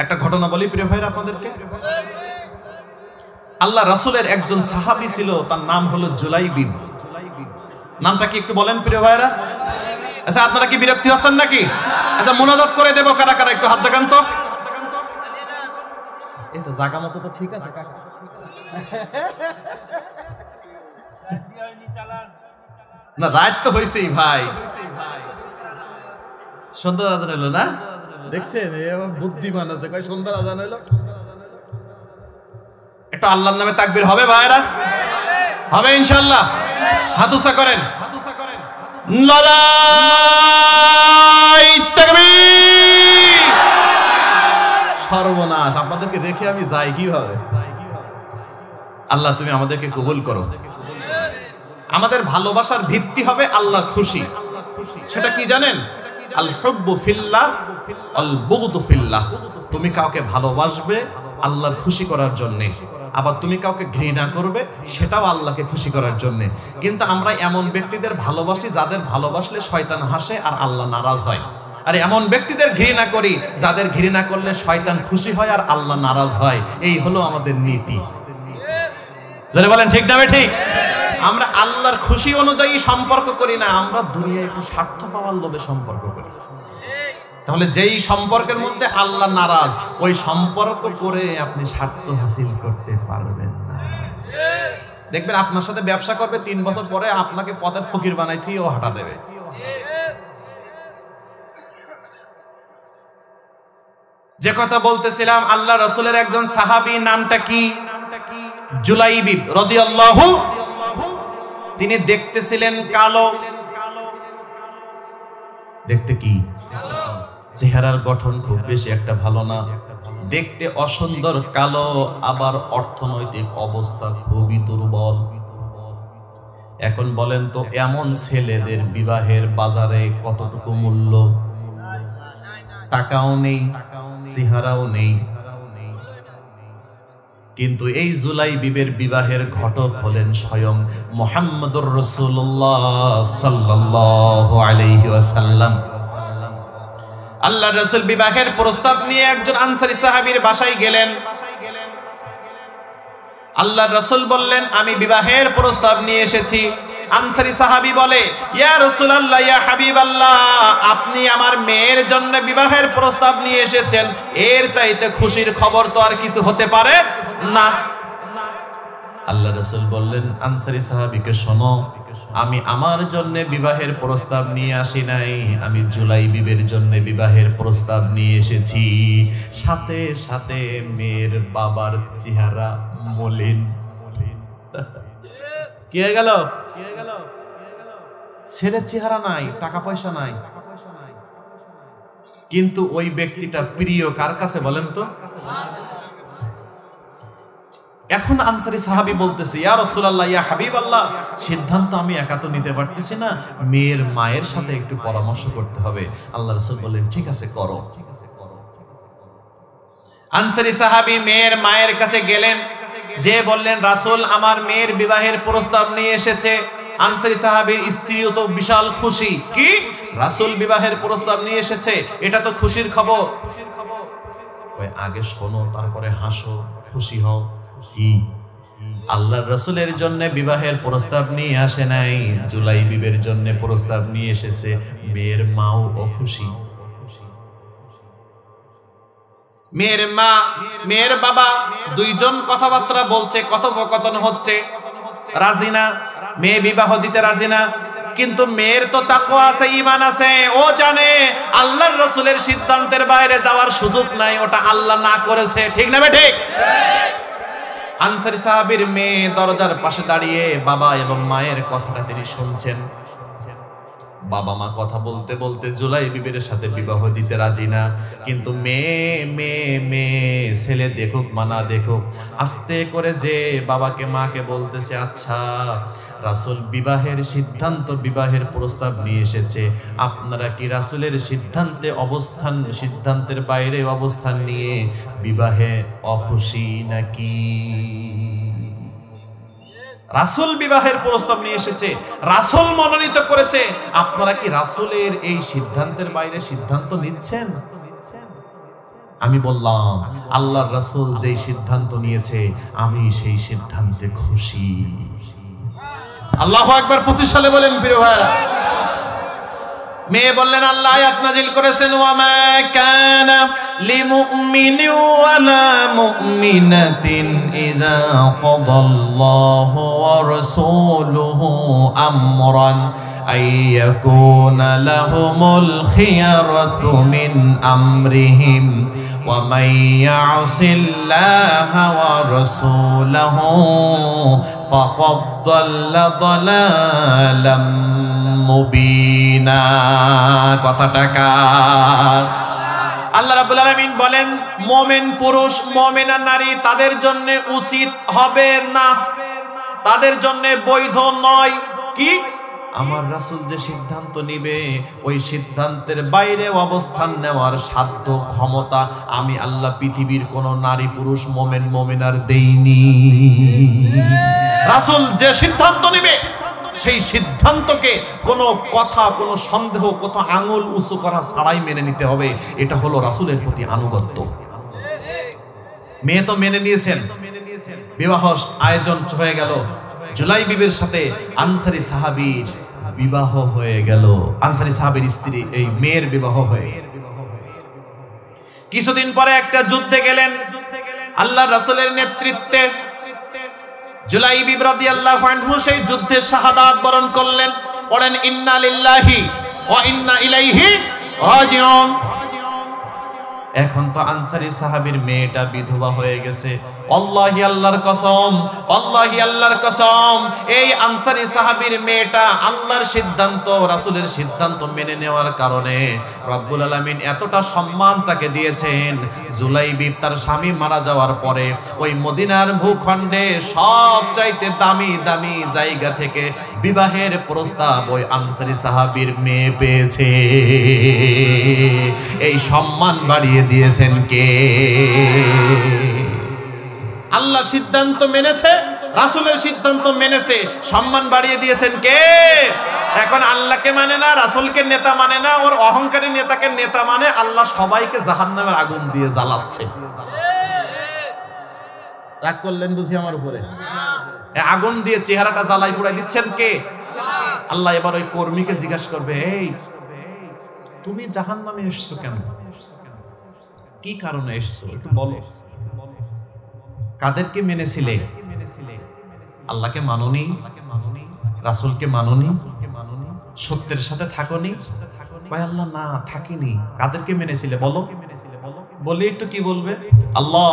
একটা ঘটনা বলি প্রিয় ভাইরা আপনাদেরকে। আল্লাহ রাসূলের একজন সাহাবী ছিল, তার নাম হলো জুলাইবিব। নামটা কি একটু বলেন প্রিয় ভাইরা? আচ্ছা আপনারা কি বিরক্তি হচ্ছেন নাকি? আচ্ছা মুনাজাত করে দেব কারা কারা, একটু হাত জাগান তো। এই তো জাগা মতো তো ঠিক আছে কাকা। না রাত তো হইছেই ভাই, সন্ধ্যা আজান হলো না, দেখছেন বুদ্ধিমান আছে, কয় সন্ধ্যা আজান হলো। একটু আল্লাহর নামে তাকবীর হবে ভাইরা? হবে ইনশাআল্লাহ। হাত উঁচা করেন, নারায়ে তাকবীর। সর্বনাশ, আপনাদেরকে রেখে আমি যাই কিভাবে? আল্লাহ তুমি আমাদেরকে কবুল করো। আমাদের ভালোবাসার ভিত্তি হবে আল্লাহর খুশি। সেটা কি জানেন? আল হুব্বু ফিল্লাহ আল বুগদু ফিল্লাহ। তুমি কাউকে ভালোবাসবে আল্লাহর খুশি করার জন্য, আবার তুমি কাউকে ঘৃণা করবে সেটাও আল্লাহকে খুশি করার জন্য। কিন্তু আমরা এমন ব্যক্তিদের ভালোবাসি যাদের ভালোবাসলে শয়তান হাসে আর আল্লাহ নারাজ হয়, আর এমন ব্যক্তিদের ঘৃণা করি যাদের ঘৃণা করলে শয়তান খুশি হয় আর আল্লাহ নারাজ হয়। এই হলো আমাদের নীতি। যারা বলেন ঠিক না ঠিক? আমরা আল্লাহর খুশি অনুযায়ী সম্পর্ক করি না, আমরা দুনিয়ায় একটু স্বার্থ পাওয়ার লোভে সম্পর্ক করি। তাহলে যেই সম্পর্কের মধ্যে আল্লাহ নারাজ, ওই সম্পর্ক করে আপনি স্বার্থ হাসিল করতে পারবেন না। দেখবেন আপনার সাথে ব্যবসা করবে, 3 বছর পরে আপনাকে পথের ফকির বানাই থিয়েও হাঁটা দেবে। যে কথা বলতেছিলাম, আল্লাহ রাসূলের একজন সাহাবী, নামটা কি? জুলাইবিব রাদিয়াল্লাহু। তিনি দেখতে ছিলেন কালো। দেখতে কি? চেহারার গঠন খুব বেশি একটা ভালো না, দেখতে অসুন্দর কালো, আবার অর্থনৈতিক অবস্থা খুবই দুর্বল। এখন বলেন তো এমন ছেলেদের বিবাহের বাজারে কতটুকু মূল্য? টাকাও নেই, চেহারাও নেই। কিন্তু এই জুলাইবিবের বিবাহের ঘটক হলেন স্বয়ং মুহাম্মদুর রাসূলুল্লাহ সাল্লাল্লাহু আলাইহি ওয়াসাল্লাম। আল্লাহ রাসূল বিবাহের প্রস্তাব নিয়ে একজন আনসারী সাহাবীর বাসায় গেলেন। আল্লাহ রাসূল বললেন, আমি বিবাহের প্রস্তাব নিয়ে এসেছি। আনসারী সাহাবী বলে, ইয়া রাসূলুল্লাহ, ইয়া হাবিবাল্লাহ, আপনি আমার মেয়ের জন্য বিবাহের প্রস্তাব নিয়ে এসেছেন, এর চাইতে খুশির খবর তো আর কিছু হতে পারে না। আল্লাহ রাসূল বললেন আনসারী সাহাবীকে, শোনো, আমি আমার জন্য বিবাহের প্রস্তাব নিয়ে আসি নাই, আমি জুলাইবিবের জন্য বিবাহের প্রস্তাব নিয়ে এসেছি। সাথে সাথে মেয়ের বাবার চেহারা মলিন। কি হয়ে গেল? ছেলের চেহারা নাই, টাকা পয়সা নাই, কিন্তু ওই ব্যক্তিটা প্রিয় কার কাছে বলেন তো? এখন আনসারী সাহাবী বলতেছে, ইয়া রাসূলুল্লাহ, ইয়া হাবিবাল্লাহ, সিদ্ধান্ত আমি একা তো নিতে পারতেছি না, মেয়ের মায়ের সাথে একটু পরামর্শ করতে হবে। আল্লাহ রাসূল বললেন, ঠিক আছে, করো। আনসারী সাহাবী মেয়ের মায়ের কাছে গেলেন, যে বললেন, রাসূল আমার মেয়ের বিবাহের প্রস্তাব নিয়ে এসেছে। আনসারী সাহাবীর স্ত্রীও তো বিশাল খুশি। কি? রাসূল বিবাহের প্রস্তাব নিয়ে এসেছে, এটা তো খুশির খবর। ওই আগে শোনো, তারপরে হাসো, খুশি হও। কি? আল্লাহর রাসূলের জন্য বিবাহের প্রস্তাব নিয়ে আসে নাই, জুলাইবিবের জন্য প্রস্তাব নিয়ে এসেছে। মেয়ের মাও খুশি। মেয়ের মা, মেয়ের বাবা দুইজন কথাবার্তা বলছে, কথোপকথন হচ্ছে, রাজি না, মেয়ে বিবাহ দিতে রাজি না। কিন্তু মেয়ের তো তাকওয়া আছে, ঈমান আছে, ও জানে আল্লাহর রাসূলের সিদ্ধান্তের বাইরে যাওয়ার সুযোগ নাই, ওটা আল্লাহ না করেছে। ঠিক না ঠিক? আনসারী সাহাবীর মেয়ে দরজার পাশে দাঁড়িয়ে বাবা এবং মায়ের কথাটা তিনি শুনছেন। বাবা মা কথা বলতে বলতে জুলাইবিবের সাথে বিবাহ দিতে রাজি না, কিন্তু মেয়ে ছেলে দেখুক মানা দেখুক, আস্তে করে যে বাবাকে মাকে বলতেছে, আচ্ছা রাসূল বিবাহের সিদ্ধান্ত, বিবাহের প্রস্তাব নিয়ে এসেছে, আপনারা কি রাসূলের সিদ্ধান্তের বাইরে অবস্থান নিয়ে বিবাহে অখুশি নাকি? রাসূল বিবাহের প্রস্তাব নিয়ে এসেছে, রাসূল মনোনীত করেছে, আপনারা কি রাসূলের এই সিদ্ধান্তের বাইরে সিদ্ধান্ত নিচ্ছেন? আমি বললাম, আল্লাহর রাসূল যেই সিদ্ধান্ত নিয়েছে আমি সেই সিদ্ধান্তে খুশি। আল্লাহু আকবার। 25 সালে বলেন প্রিয় ভাইরা। মেয়ে বললেন, আল্লাহ আয়াত নাযিল করেছেন, ওয়া মা কানা লিমুমিনিন ওয়ালা মুমিনাতিন ইযা কাদাল্লাহু ওয়া রাসূলুহু আমরান আইয়াকুনা লাহুমুল খিয়ারাতু মিন আমরিহিম ওয়া মান ইয়াসিল্লাহা ওয়া রাসূলাহু ফাকাদ দাল্লা দালালাম মুবিনা। কথাটা কার? আল্লাহ রাব্বুল আলামিন বলেন, মুমিন পুরুষ, মুমিনা নারী, তাদের জন্য উচিত হবে না, তাদের জন্য বৈধ নয়। কি? আমার রাসূল যে সিদ্ধান্ত নিবে, ওই সিদ্ধান্তের বাইরে অবস্থান নেওয়ার সাধ্য ক্ষমতা আমি আল্লাহ পৃথিবীর কোন নারী পুরুষ মুমিন মুমিনার দেইনি। রাসূল যে সিদ্ধান্ত নিবে, সেই সিদ্ধান্তকে কোনো কথা, কোনো সন্দেহ, কত আঙুল উঁচু করা ছাড়াই মেনে নিতে হবে। এটা হলো রাসূলের প্রতি আনুগত্য। মেয়ে তো মেনে নিয়েছেন, বিবাহ আয়োজন হয়ে গেল, জুলাইবিবের সাথে আনসারী সাহাবীর বিবাহ হয়ে গেল। আনসারী সাহাবীর স্ত্রী এই মেয়ের বিবাহ হয়ে কিছুদিন পরে একটা যুদ্ধে গেলেন আল্লাহর রাসূলের নেতৃত্বে। জুলাইবিব রাদিয়াল্লাহু আনহু সেই যুদ্ধে শাহাদাত বরণ করলেন। পড়েন, ইন্না লিল্লাহি ওয়া ইন্না ইলাইহি রাজিউন। এখন তো আনসারী সাহাবীর মেয়েটা বিধবা হয়ে গেছে। আল্লাহি আল্লাহর কসম, আল্লাহি আল্লাহর কসম, এই আনসারী সাহাবীর মেয়েটা আল্লাহর সিদ্ধান্ত, রাসূলের সিদ্ধান্ত মেনে নেওয়ার কারণে রব্বুল আলামিন এতটা সম্মান তাকে দিয়েছেন। জুলাইবিব তার স্বামী মারা যাওয়ার পরে ওই মদিনার ভূখণ্ডে সবচাইতে দামি দামি জায়গা থেকে বিবাহের প্রস্তাব ওই আনসারী সাহাবীর মেয়ে পেয়েছে। এই সম্মান বাড়িয়ে দিয়েছেন কে? আল্লাহ সিদ্ধান্ত মেনেছে, রাসূলের সিদ্ধান্ত মেনেছে, সম্মান বাড়িয়ে দিয়েছেন কে? এখন আল্লাহকে মানে না, রাসূলকে নেতা মানে না, ওর অহংকারী নেতাকে নেতা মানে, আল্লাহ সবাইকে জাহান্নামের আগুন দিয়ে জ্বালাচ্ছে। রাগ করলেন বুঝি আমার উপরে? আগুন দিয়ে চেহারাটা জ্বালাই পুড়াই দিচ্ছেন কে? আল্লাহ এবার ওই কর্মীকে জিজ্ঞাসা করবে, এই তুমি জাহান্নামে এসছো কেন? কি কারণে এসছো একটু বলো। কাদেরকে মেনেছিলে? আল্লাহকে মানোনি, রাসূলকে মানোনি, সত্যের সাথে থাকোনি? কয় আল্লাহ না, থাকিনি। কাদেরকে মেনেছিলে বলো? বলি একটু কি বলবে? আল্লাহ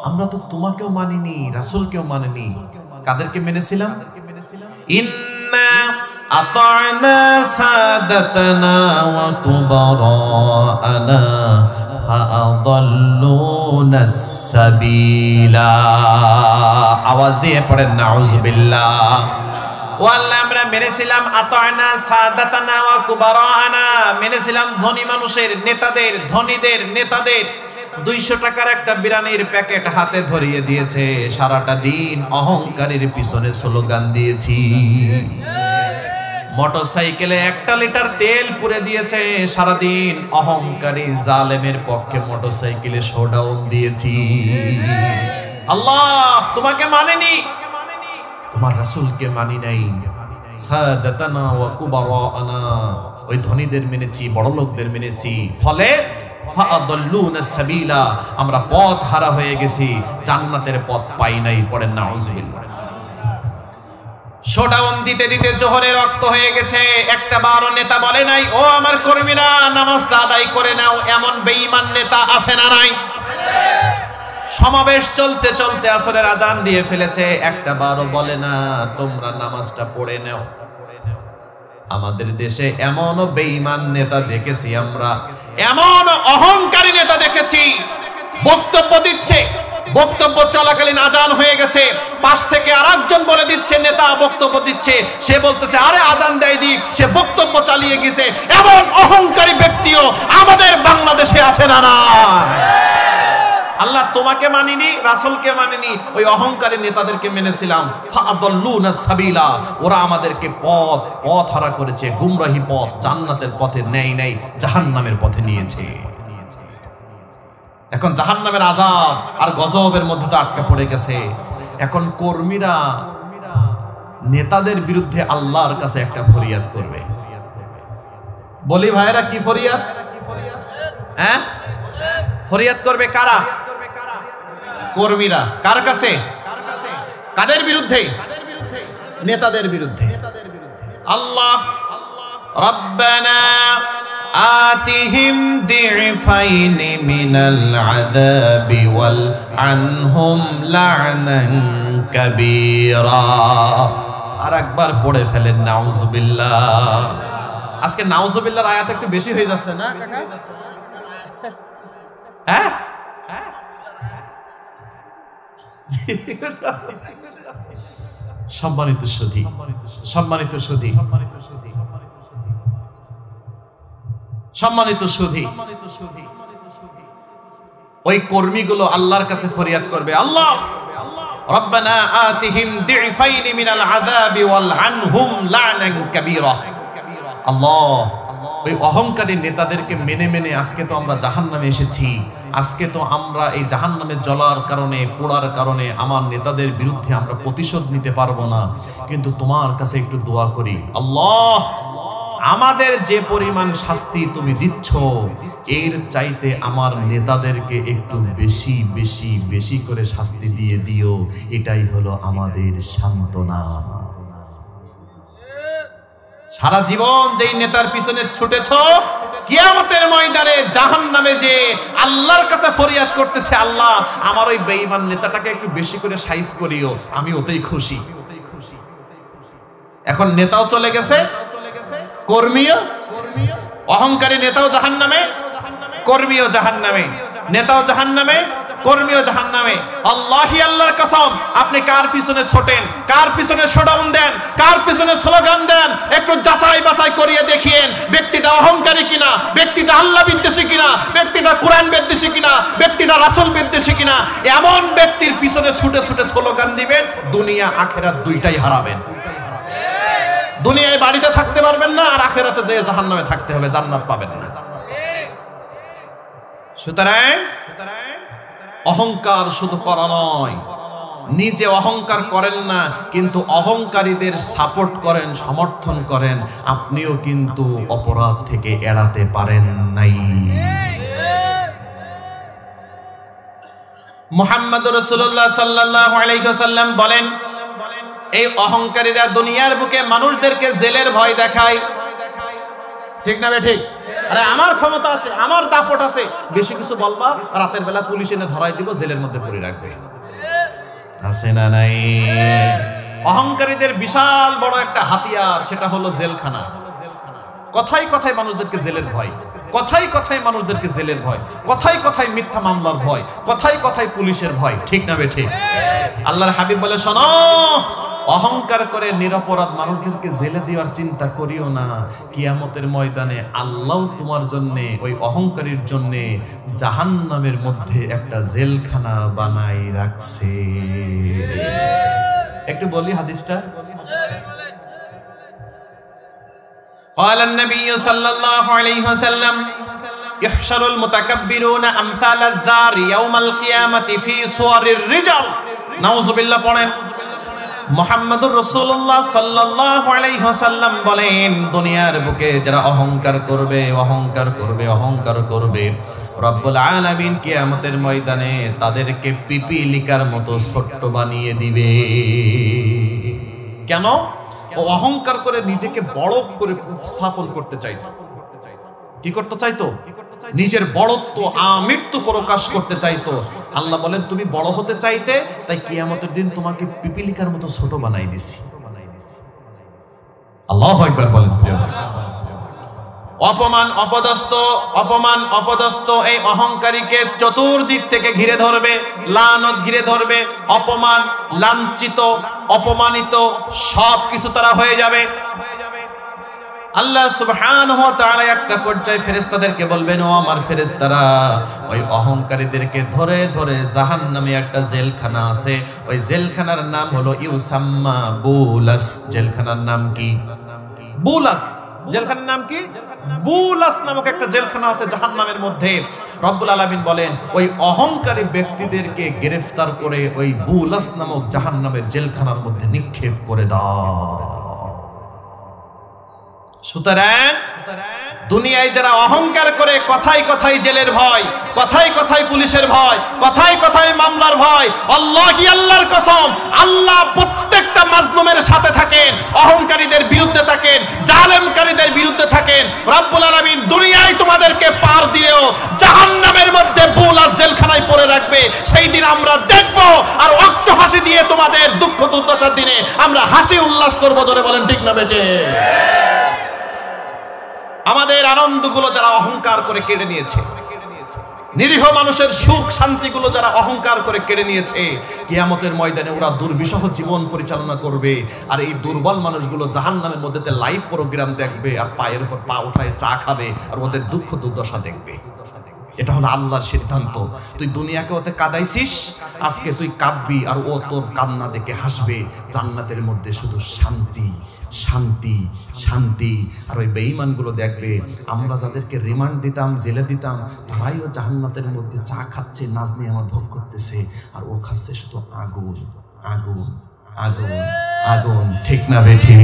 আমরা তো তোমাকেও মানিনি, রাসূলকেও মানিনি। কাদেরকে মেনেছিলাম? ইন্না আতা'না সাদাতানা ওয়া কুবারা'না ফাআদাল্লুনাস সাবিলা। আওয়াজ দিয়ে পড়েন নাউযুবিল্লাহ। ও আল্লাহ আমরা মেনেছিলাম আতা'না সাদাতানা ওয়া কুবারা'না, মেনেছিলাম ধনী মানুষের নেতাদের, ধনীদের নেতাদের। 200 টাকার একটা বিরিয়ানির প্যাকেট হাতে ধরিয়ে দিয়েছে, সারাটা দিন অহংকারের পিছনে স্লোগান দিয়েছি। মোটরসাইকেলে 1 লিটার তেল পুরে দিয়েছে, সারাদিন অহংকারী জালেমের পক্ষে মোটরসাইকেলে শোডাউন দিয়েছি। আল্লাহ তোমাকে মানেনি, তোমার রাসূলকে মানি নাই। সাদাতানা ওয়া কুবারা'না, ওই ধনীদের মেনেছি, বড় লোকদের মেনেছি, ফলে ফাআদাল্লুনাস সাবিলা, আমরা পথ হারা হয়ে গেছি, জান্নাতের পথ পাই নাই। পড়েন নাউযুবিল্লাহ। শোডাউন দিতে দিতে জোহরের রক্ত হয়ে গেছে, একটা বারো নেতা বলে নাই ও আমার কর্মীরা নামাজটা আদায় করে নাও। এমন বেঈমান নেতা আছে না নাই? সমাবেশ চলতে চলতে আসরের আজান দিয়ে ফেলেছে, একটা বারো বলে না তোমরা নামাজটা পড়ে নাও। আমাদের দেশে এমন বেঈমান নেতা দেখেছি আমরা, এমন অহংকারী নেতা দেখেছি, বক্তব্য দিচ্ছে, বক্তব্য চলাকালীন আজান হয়ে গেছে, পাশ থেকে আরেকজন বলে দিচ্ছে, নেতা বক্তব্য দিচ্ছে, সে বলতেছে আরে আজান দেয় দিক, সে বক্তব্য চালিয়ে গেছে। এমন অহংকারী ব্যক্তিও আমাদের বাংলাদেশে আছে না না? আল্লাহ তোমাকে মানিনি, রাসূলকে মানিনি, ওই অহংকারী নেতাদেরকে মেনেছিলাম। ফাআদাল্লুনাস সাবিলা, ওরা আমাদেরকে পথ হারা করেছে, গুমরাহি পথ, জান্নাতের পথে নেই নাই, জাহান্নামের পথে নিয়েছে। এখন জাহান্নামের আযাব আর গজবের মধ্যে তো আটকে পড়ে গেছে। এখন কর্মীরা নেতাদের বিরুদ্ধে আল্লাহর কাছে একটা ফরিয়াদ করবে। বলি ভাইরা কি ফরিয়াদ? হ্যাঁ, ফরিয়াদ করবে কারা? কর্মীরা। কার কাছে? কাদের বিরুদ্ধে? নেতাদের বিরুদ্ধে। আল্লাহ রব্বানা আতিহিম দি'ফাইনি মিনাল আযাবি ওয়াল আনহুম লা'নান কাবীরা। আরেকবার পড়ে ফেলেন নাউযুবিল্লাহ। আজকে নাউযুবিল্লাহর আয়াত একটু বেশি হয়ে যাচ্ছে না কাকা? হ্যাঁ, সম্মানিত সুধী, সম্মানিত সুধী, সম্মানিত সুধী, ওই কর্মীগুলো আল্লাহর কাছে ফরিয়াদ করবে, আল্লাহ রব্বানা আতিহিম দি'ফাইনি মিনাল আযাবি ওয়াল আনহুম লা'নান কাবীরা। আল্লাহ ওই অহংকারী নেতাদেরকে মেনে মেনে আজকে তো আমরা জাহান্নামে এসেছি। আজকে তো আমরা এই জাহান্নামে জ্বলার কারণে, পোড়ার কারণে আমার নেতাদের বিরুদ্ধে আমরা প্রতিশোধ নিতে পারবো না, কিন্তু তোমার কাছে একটু দোয়া করি, আল্লাহ আমাদের যে পরিমাণ শাস্তি তুমি দিচ্ছ এর চাইতে আমার নেতাদেরকে একটু বেশি বেশি বেশি করে শাস্তি দিয়ে দিও, এটাই হলো আমাদের সান্ত্বনা। সারা জীবন যেই নেতার পিছনে ছুটেছ, কিয়ামতের ময়দানে জাহান্নামে যে আল্লাহর কাছে ফরিয়াদ করতেছে, আল্লাহ আমার ওই বেঈমান নেতাটাকে একটু বেশি করে সাইজ করিও, আমি ওতেই খুশি। এখন নেতাও চলে গেছে, কর্মীও, অহংকারী নেতাও জাহান্নামে, কর্মীও জাহান্নামে, নেতাও জাহান্নামে, কর্মীও জাহান্নামে। আল্লাহি আল্লাহর কসম, আপনি কার পিছনে ছোটেন, কার পিছনে শোডাউন দেন, কার পিছনে স্লোগান দেন, একটু যাচাই বাছাই করিয়ে দেখিয়েন ব্যক্তিটা অহংকারী কিনা, ব্যক্তিটা আল্লাহ বিদ্বেষী কিনা, ব্যক্তিটা কোরআন বিদ্বেষী কিনা, ব্যক্তিটা রাসূল বিদ্বেষী কিনা। এমন ব্যক্তির পিছনে ছুটে ছুটে স্লোগান দিবেন, দুনিয়া আখিরাত দুইটাই হারাবেন। দুনিয়ায় বাড়িতে থাকতে পারবেন না, আর আখিরাতে যেয়ে জাহান্নামে থাকতে হবে, জান্নাত পাবেন না। সুতরাং অহংকার শুধু করা নয়, নিজে অহংকার করেন না কিন্তু অহংকারীদের সাপোর্ট করেন, সমর্থন করেন, আপনিও কিন্তু অপরাধ থেকে এড়াতে পারেন নাই। মুহাম্মদ রাসূলুল্লাহ সাল্লাল্লাহু আলাইহি ওয়াসাল্লাম বলেন, এই অহংকারীরা দুনিয়ার বুকে মানুষদেরকে জেলের ভয় দেখায়। ঠিক না ঠিক? আরে আমার ক্ষমতা আছে, আমার দাপট আছে, বেশি কিছু বলবা, রাতের বেলা পুলিশ এনে ধরাই দিব, জেলের মধ্যে পুরে রাখবে। আছে না নাই? অহংকারীদের বিশাল বড় একটা হাতিয়ার, সেটা হলো জেলখানা। কথায় কথায় মানুষদেরকে জেলের ভয়, কথায় কথায় মানুষদেরকে জেলের ভয়, কথায় কথায় মিথ্যা মামলার ভয়, কথায় কথায় পুলিশের ভয়। ঠিক না ঠিক? আল্লাহর হাবিব বলে, শোনো, অহংকার করে নিরপরাধ মানুষদেরকে জেলে দেওয়ার চিন্তা করিও না। কিয়ামতের ময়দানে আল্লাহ তোমার জন্য, ওই অহংকারীর জন্য জাহান্নামের মধ্যে একটা জেলখানা বানাই রাখছে। একটু বলি হাদিসটা। قال النبي صلى الله عليه وسلم يحشر المتكبرون امثال الذار يوم القيامه في صور الرجال। নাউযু বিল্লাহ পড়েন। মুহাম্মদুর রাসূলুল্লাহ সাল্লাল্লাহু আলাইহি ওয়াসাল্লাম বলেন, দুনিয়ার বুকে যারা অহংকার করবে, অহংকার করবে, অহংকার করবে, রব্বুল আলামিন কিয়ামতের ময়দানে তাদেরকে পিপিলিকার মতো ছোট্ট বানিয়ে দিবে। কেন? ও অহংকার করে নিজেকে বড় করে উপস্থাপন করতে চাইতো। কি করতে চাইতো? নিজের বড়ত্ব, আমৃত্যু প্রকাশ করতে চাইতো। আল্লাহ বলেন, তুমি বড় হতে চাইতে, তাই কিয়ামতের দিন তোমাকে পিপিলিকার মতো ছোট বানাই দিছি। আল্লাহু আকবার বলেন। অপমান, অপদস্থ, অপমান, অপদস্থ এই অহংকারীকে চতুর্দিক থেকে ঘিরে ধরবে, লানত ঘিরে ধরবে, অপমান, লাঞ্ছিত, অপমানিত সব কিছু তারা হয়ে যাবে। আল্লাহ সুবহানাহু ওয়া তাআলা একটা পর্যায়ে ফেরেশতাদেরকে বলবেন, ও আমার ফেরেশতারা, ওই অহংকারীদেরকে ধরে ধরে জাহান্নামে একটা জেলখানা আছে, ওই জেলখানার নাম হলো ইউসাম্মা বুলাস। জেলখানার নাম কি? বুলাস। জেলখানার নাম কি? বুলাস নামক একটা জেলখানা আছে জাহান্নামের মধ্যে। রব্বুল আলামিন বলেন, ওই অহংকারী ব্যক্তিদেরকে গ্রেফতার করে ওই বুলাস নামক জাহান্নামের জেলখানার মধ্যে নিক্ষেপ করে দাও। সুতরাং দুনিয়ায় যারা অহংকার করে, কথায় কথায় জেলের ভয়, কথায় কথায় পুলিশের ভয়, কথায় কথায় মামলার ভয়, আল্লাহি আল্লাহর কসম, আল্লাহ প্রত্যেকটা মাজলুমের সাথে থাকেন, অহংকারীদের বিরুদ্ধে থাকেন, জালেমকারীদের বিরুদ্ধে থাকেন। রব্বুল আলামিন দুনিয়ায় তোমাদেরকে পার দিয়েও জাহান্নামের মধ্যে বুলাস জেলখানায় পড়ে রাখবে। সেই দিন আমরা দেখব, আর অট্ট হাসি দিয়ে তোমাদের দুঃখ দুর্দশার দিনে আমরা হাসি উল্লাস করবো। ধরে বলেন ঠিক না বেটে? আমাদের আনন্দগুলো যারা অহংকার করে কেড়ে নিয়েছে, নিরীহ মানুষের সুখ শান্তিগুলো যারা অহংকার করে কেড়ে নিয়েছে, কিয়ামতের ময়দানে ওরা দুর্বিষহ জীবন পরিচালনা করবে। আর এই দুর্বল মানুষগুলো জাহান্নামের মধ্যে লাইভ প্রোগ্রাম দেখবে, আর পায়ের উপর পা উঠায় চা খাবে, আর ওদের দুঃখ দুর্দশা দেখবে। এটা হলো আল্লাহর সিদ্ধান্ত। তুই দুনিয়াকে ওতে কাঁদাইছিস, আজকে তুই কাঁদবি, আর ও তোর কান্না দেখে হাসবে। জান্নাতের মধ্যে শুধু শান্তি, শান্তি, শান্তি। আর ওই বেঈমানগুলো দেখবে, আমরা যাদেরকে রিমান্ড দিতাম, জেলে দিতাম, তারাইও জান্নাতের মধ্যে চা খাচ্ছে, নাজ নিয়ে আমার ভোগ করতেছে, আর ও খাচ্ছে শুধু আগুন, আগুন, আগুন, আগুন। ঠিক না বেঠি?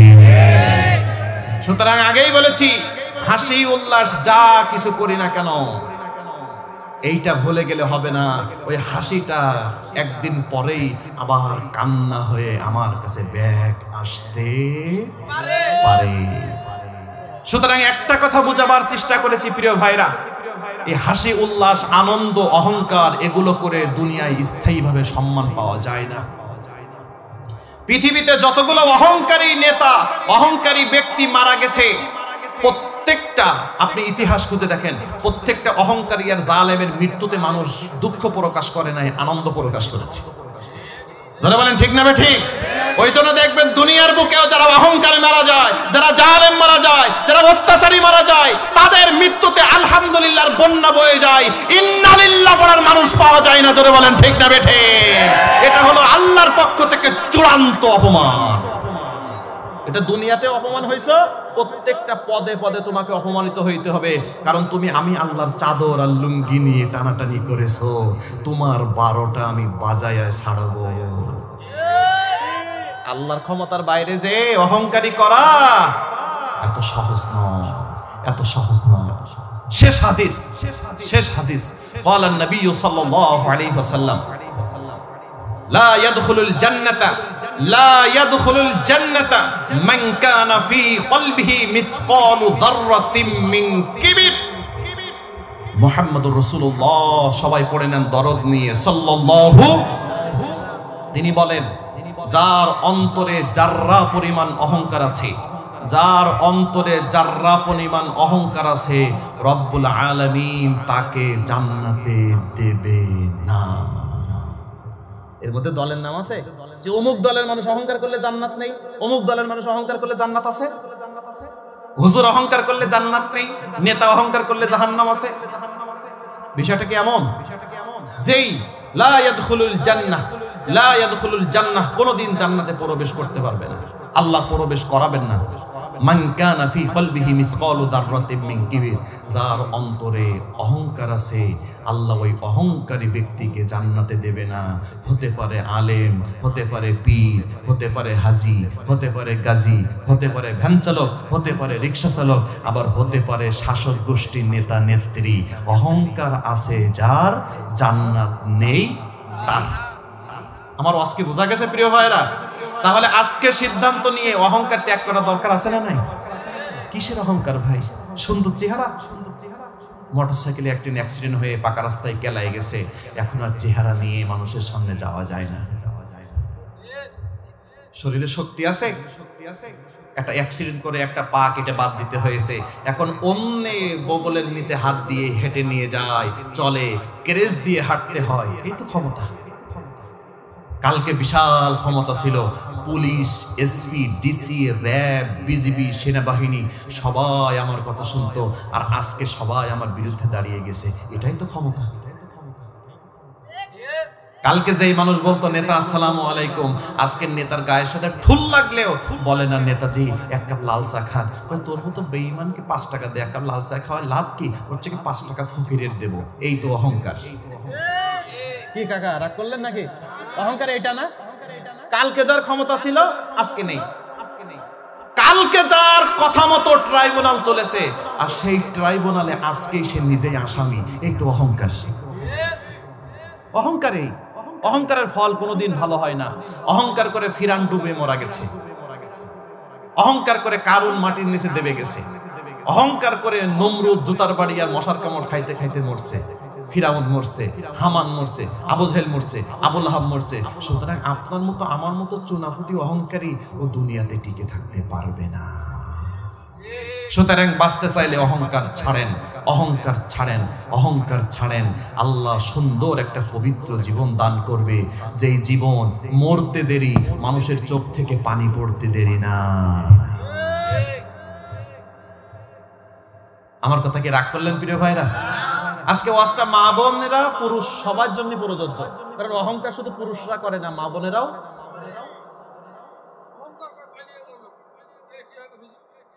সুতরাং আগেই বলেছি, হাসি উল্লাস যা কিছু করি না কেন, এইটা ভুলে গেলে হবে না। ওই হাসিটা একদিন পরেই আবার কান্না হয়ে আমার কাছে ব্যাক আসতে পারে। সুতরাং একটা কথা বুঝাবার চেষ্টা করেছি প্রিয় ভাইরা, এই হাসি উল্লাস, আনন্দ, অহংকার এগুলো করে দুনিয়ায় স্থায়ীভাবে সম্মান পাওয়া যায় না। পৃথিবীতে যতগুলো অহংকারী নেতা, অহংকারী ব্যক্তি মারা গেছে, প্রত্যেকটা আপনি ইতিহাস খুঁজে দেখেন, প্রত্যেকটা অহংকারী আর জালেমের মৃত্যুতে মানুষ দুঃখ প্রকাশ করে নাই, আনন্দ প্রকাশ করেছে। যারা বলেন ঠিক না ঠিক? ওই জন্য দেখবেন দুনিয়ার বুকেও যারা অহংকারী মারা যায়, যারা জালেম মারা যায়, যারা অত্যাচারী মারা যায়, তাদের মৃত্যুতে আলহামদুলিল্লাহর বন্যা বয়ে যায়, ইন্নালিল্লাহ বলার মানুষ পাওয়া যায় না। যারা বলেন ঠিক না বেঠে? এটা হলো আল্লাহর পক্ষ থেকে চূড়ান্ত অপমান। এটা দুনিয়াতে অপমান হইছো, প্রত্যেকটা পদে পদে তোমাকে অপমানিত হইতে হবে, কারণ তুমি আমি আল্লাহর চাদর আর লুঙ্গি নিয়ে টানাটানি করেছো, তোমার 12টা আমি বাজায় ছাড়বো। আল্লাহর ক্ষমতার বাইরে যে অহংকারী করা এত সহজ নয়, এত সহজ নয়। শেষ হাদিস, শেষ হাদিস, قال النبي صلى الله عليه وسلم لا يدخل الجنة لا يدخل الجنة من كان في قلبه مثقال ذرة من كبر। মুহাম্মদুর রাসূলুল্লাহ, সবাই পড়ে নেন দরদ নিয়ে, সাল্লাল্লাহু। তিনি বলেন, যার অন্তরে জাররা পরিমাণ অহংকার আছে, যার অন্তরে জাররা পরিমাণ অহংকার আছে, রব্বুল আলামিন তাকে জান্নাতে দেবে না। এর মধ্যে দলের নাম আছে যে অমুক দলের মানুষ অহংকার করলে জান্নাত নেই, অমুক দলের মানুষ অহংকার করলে জান্নাত আছে। হুজুর অহংকার করলে জান্নাত নেই, নেতা অহংকার করলে জাহান্নাম আছে। বিষয়টা কি এমন? যেই লা ইয়াদখুলুল জান্নাহ, লা ইয়াদখুলুল জান্নাহ, কোনদিন জান্নাতে প্রবেশ করতে পারবে না, আল্লাহ প্রবেশ করাবেন না। মান কানা ফি কলবিহি মিসকালু যাররাতিন মিন কিবির, যার অন্তরে অহংকার আছে, আল্লাহ ওই অহংকারী ব্যক্তিকে জান্নাতে দেবে না। হতে পারে আলেম, হতে পারে পীর, হতে পারে হাজি, হতে পারে গাজী, হতে পারে ভ্যান চালক, হতে পারে রিক্সা চালক, আবার হতে পারে শাসক গোষ্ঠীর নেতা নেত্রী। অহংকার আছে যার, জান্নাত নেই তার। আমার আজকে বোঝা গেছে প্রিয় ভাইরা? তাহলে আজকে সিদ্ধান্ত নিয়ে অহংকার ত্যাগ করা দরকার আছে না নাই? কিসের অহংকার ভাই? সুন্দর চেহারা, মোটরসাইকেলে একটা অ্যাক্সিডেন্ট হয়ে পাকা রাস্তায় কেলায় গেছে, এখন আর চেহারা নিয়ে মানুষের সামনে যাওয়া যায় না। শরীরে শক্তি আছে, একটা অ্যাক্সিডেন্ট করে একটা পা কেটে বাদ দিতে হয়েছে, এখন অন্য বগলের নিচে হাত দিয়ে হেঁটে নিয়ে যায়, চলে, ক্রেজ দিয়ে হাঁটতে হয়। এই তো ক্ষমতা। কালকে বিশাল ক্ষমতা ছিল, police, SP, DC, RAB, BGB, সেনাবাহিনী সবাই আমার কথা শুনতো, আর আজকে সবাই আমার বিরুদ্ধে দাঁড়িয়ে গেছে। এটাই তো ক্ষমতা। কালকে যেই মানুষ বলতো নেতা আসসালামু আলাইকুম, আজকে নেতার গায়ের সাথে ঠুল লাগলেও বলে না নেতাজি এক কাপ লাল চা খান। তোর মতো বেঈমানকে 5 টাকা দিয়ে এক কাপ লাল চা খাওয়ার লাভ কি? হচ্ছে কি 5 টাকা ফকিরের দেবো। এই তো অহংকার। কি কাকা রাগ করলেন নাকি? অহংকার এটা না? কালকে যার ক্ষমতা ছিল আজকে নেই, কালকে যার কথা মতো ট্রাইব্যুনাল চলেছে, আর সেই ট্রাইব্যুনালে আজকেই সে নিজেই আসামি। এই তো অহংকার। অহংকারে, অহংকারের ফল কোনোদিন ভালো হয় না। অহংকার করে ফিরান ডুবে মারা গেছে, অহংকার করে কারুন মাটির নিচে দেবে গেছে, অহংকার করে নমরুদ জুতার বাড়ি আর মশার কামড় খাইতে খাইতে মরছে, ফিরাউন মরছে, হামান মরছে, আবু জাহেল মরছে, আবু লাহাব মরছে। সুতরাং আপনার মতো আমার মতো চুনাফুটি অহংকারী ও দুনিয়াতে টিকে থাকতে পারবে না। সুতরাং বাঁচতে চাইলে অহংকার ছাড়েন, অহংকার ছাড়েন, অহংকার ছাড়েন। আল্লাহ সুন্দর একটা পবিত্র জীবন দান করবে, যেই জীবন মরতে দেরি, মানুষের চোখ থেকে পানি পড়তে দেরি না। আমার কথা কি রাগ করলেন প্রিয় ভাইরা? আজকে ওয়াজটা মা বোনেরা, পুরুষ সবার জন্য প্রযোজ্য, কারণ অহংকার শুধু পুরুষরা করে না, মা বোনেরাও।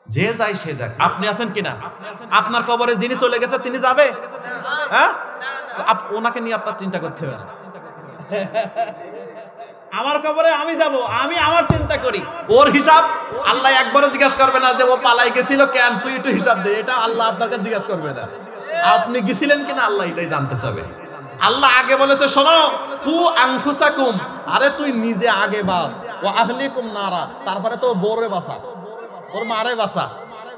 যে যায় সে যাক। আপনি আছেন কিনা? আপনার কবরে যিনি চলে গেছে তিনি যাবে? হ্যাঁ, ওনাকে নিয়ে আপনার চিন্তা করতে হবে না। আমার কবরে আমি যাব, আমি আমার চিন্তা করি, ওর হিসাব আল্লাহ একবারও জিজ্ঞাসা করবে না যে ও পালাই গেছিল কেন, তুই একটু হিসাব দে। এটা আল্লাহ আপনাকে জিজ্ঞাসা করবে না। আপনি গেছিলেন কিনা আল্লাহ এটাই জানতে চাবে। আল্লাহ আগে বলেছে শোনো, কু আনফুসাকুম, আরে তুই নিজে আগে বাঁচ, ও আহলিকুম নারা, তারপরে তো বউরে বাঁচা, ওর মারে বাঁচা,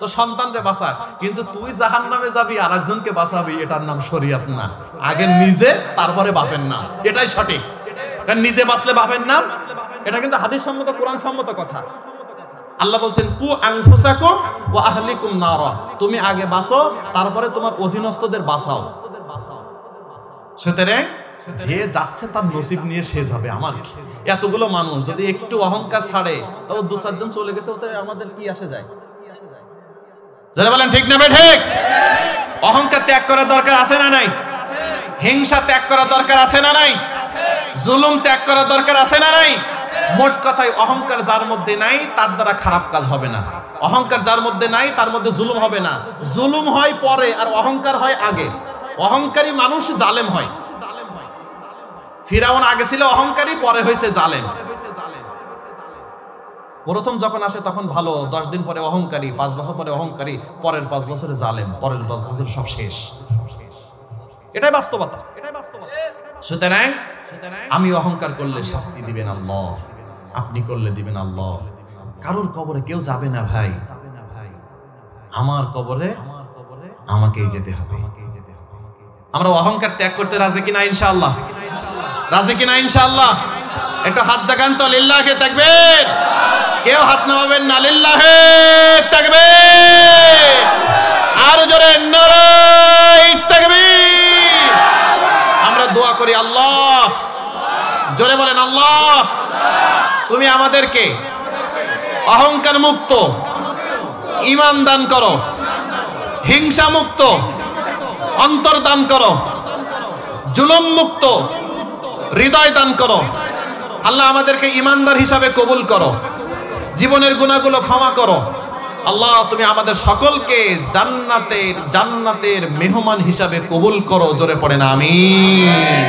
তো সন্তানরে বাঁচা। কিন্তু তুই জাহান্নামে যাবি আর একজনকে বাঁচাবি, এটার নাম শরীয়ত না। আগে নিজে তারপরে বাপের নাম, এটাই সঠিক। কারণ নিজে বাঁচলে বাপের নাম, এটা কিন্তু হাদিস সম্মত, কোরআন সম্মত কথা। আল্লাহ বলছেন কু আনফুসাকুম ওয়া আহলিকুম নারা, তুমি আগে বাঁচো তারপরে তোমার অধীনস্থদের বাঁচাও। সুতরাং যে যাচ্ছে তার নসিব নিয়ে সে যাবে। আমার এতগুলো মানুষ যদি একটু অহংকার ছাড়ে, তবে 2-4 জন চলে গেছে, ওতে আমাদের কি আসে যায়? যারা বলেন ঠিক না ঠিক? অহংকার ত্যাগ করার দরকার আছে না নাই? হিংসা ত্যাগ করার দরকার আছে না নাই? জুলুম ত্যাগ করার দরকার আছে না নাই? মোট কথায় অহংকার যার মধ্যে নাই তার দ্বারা খারাপ কাজ হবে না, অহংকার যার মধ্যে নাই তার মধ্যে জুলুম হবে না। জুলুম হয় পরে আর অহংকার হয় আগে। অহংকারী মানুষ জালেম হয়। ফিরাউন আগে ছিল অহংকারী, পরে হয়েছে জালেম। প্রথম যখন আসে তখন ভালো, 10 দিন পরে অহংকারী, 5 বছর পরে অহংকারী, পরের 5 বছরে জালেম, পরের 5 বছরে সব শেষ। এটাই বাস্তবতা। সুতরাং আমি অহংকার করলে শাস্তি দিবেন আল্লাহ, আপনি করলে দিবেন আল্লাহ। কারোর কবরে কেউ যাবে না ভাই, আমার কবরে আমাকেই যেতে হবে। আমরা অহংকার ত্যাগ করতে রাজি কিনা ইনশাআল্লাহ? রাজি কিনা ইনশাআল্লাহ? একটু হাত জাগান তো, লিল্লাহে তাকবীর। কেউ হাত নামাবেন না, লিল্লাহে তাকবীর। আর জোরে নারায়ে তাকবীর। আমরা দোয়া করি, আল্লাহ, জোরে বলেন আল্লাহ, তুমি আমাদেরকে অহংকার মুক্ত ঈমান দান করো, হিংসা মুক্ত অন্তর দান করো, জুলুম মুক্ত হৃদয় দান করো। আল্লাহ আমাদেরকে ঈমানদার হিসাবে কবুল করো, জীবনের গুনাহগুলো ক্ষমা করো। আল্লাহ তুমি আমাদের সকলকে জান্নাতের মেহমান হিসাবে কবুল করো। জোরে পড়েন আমিন।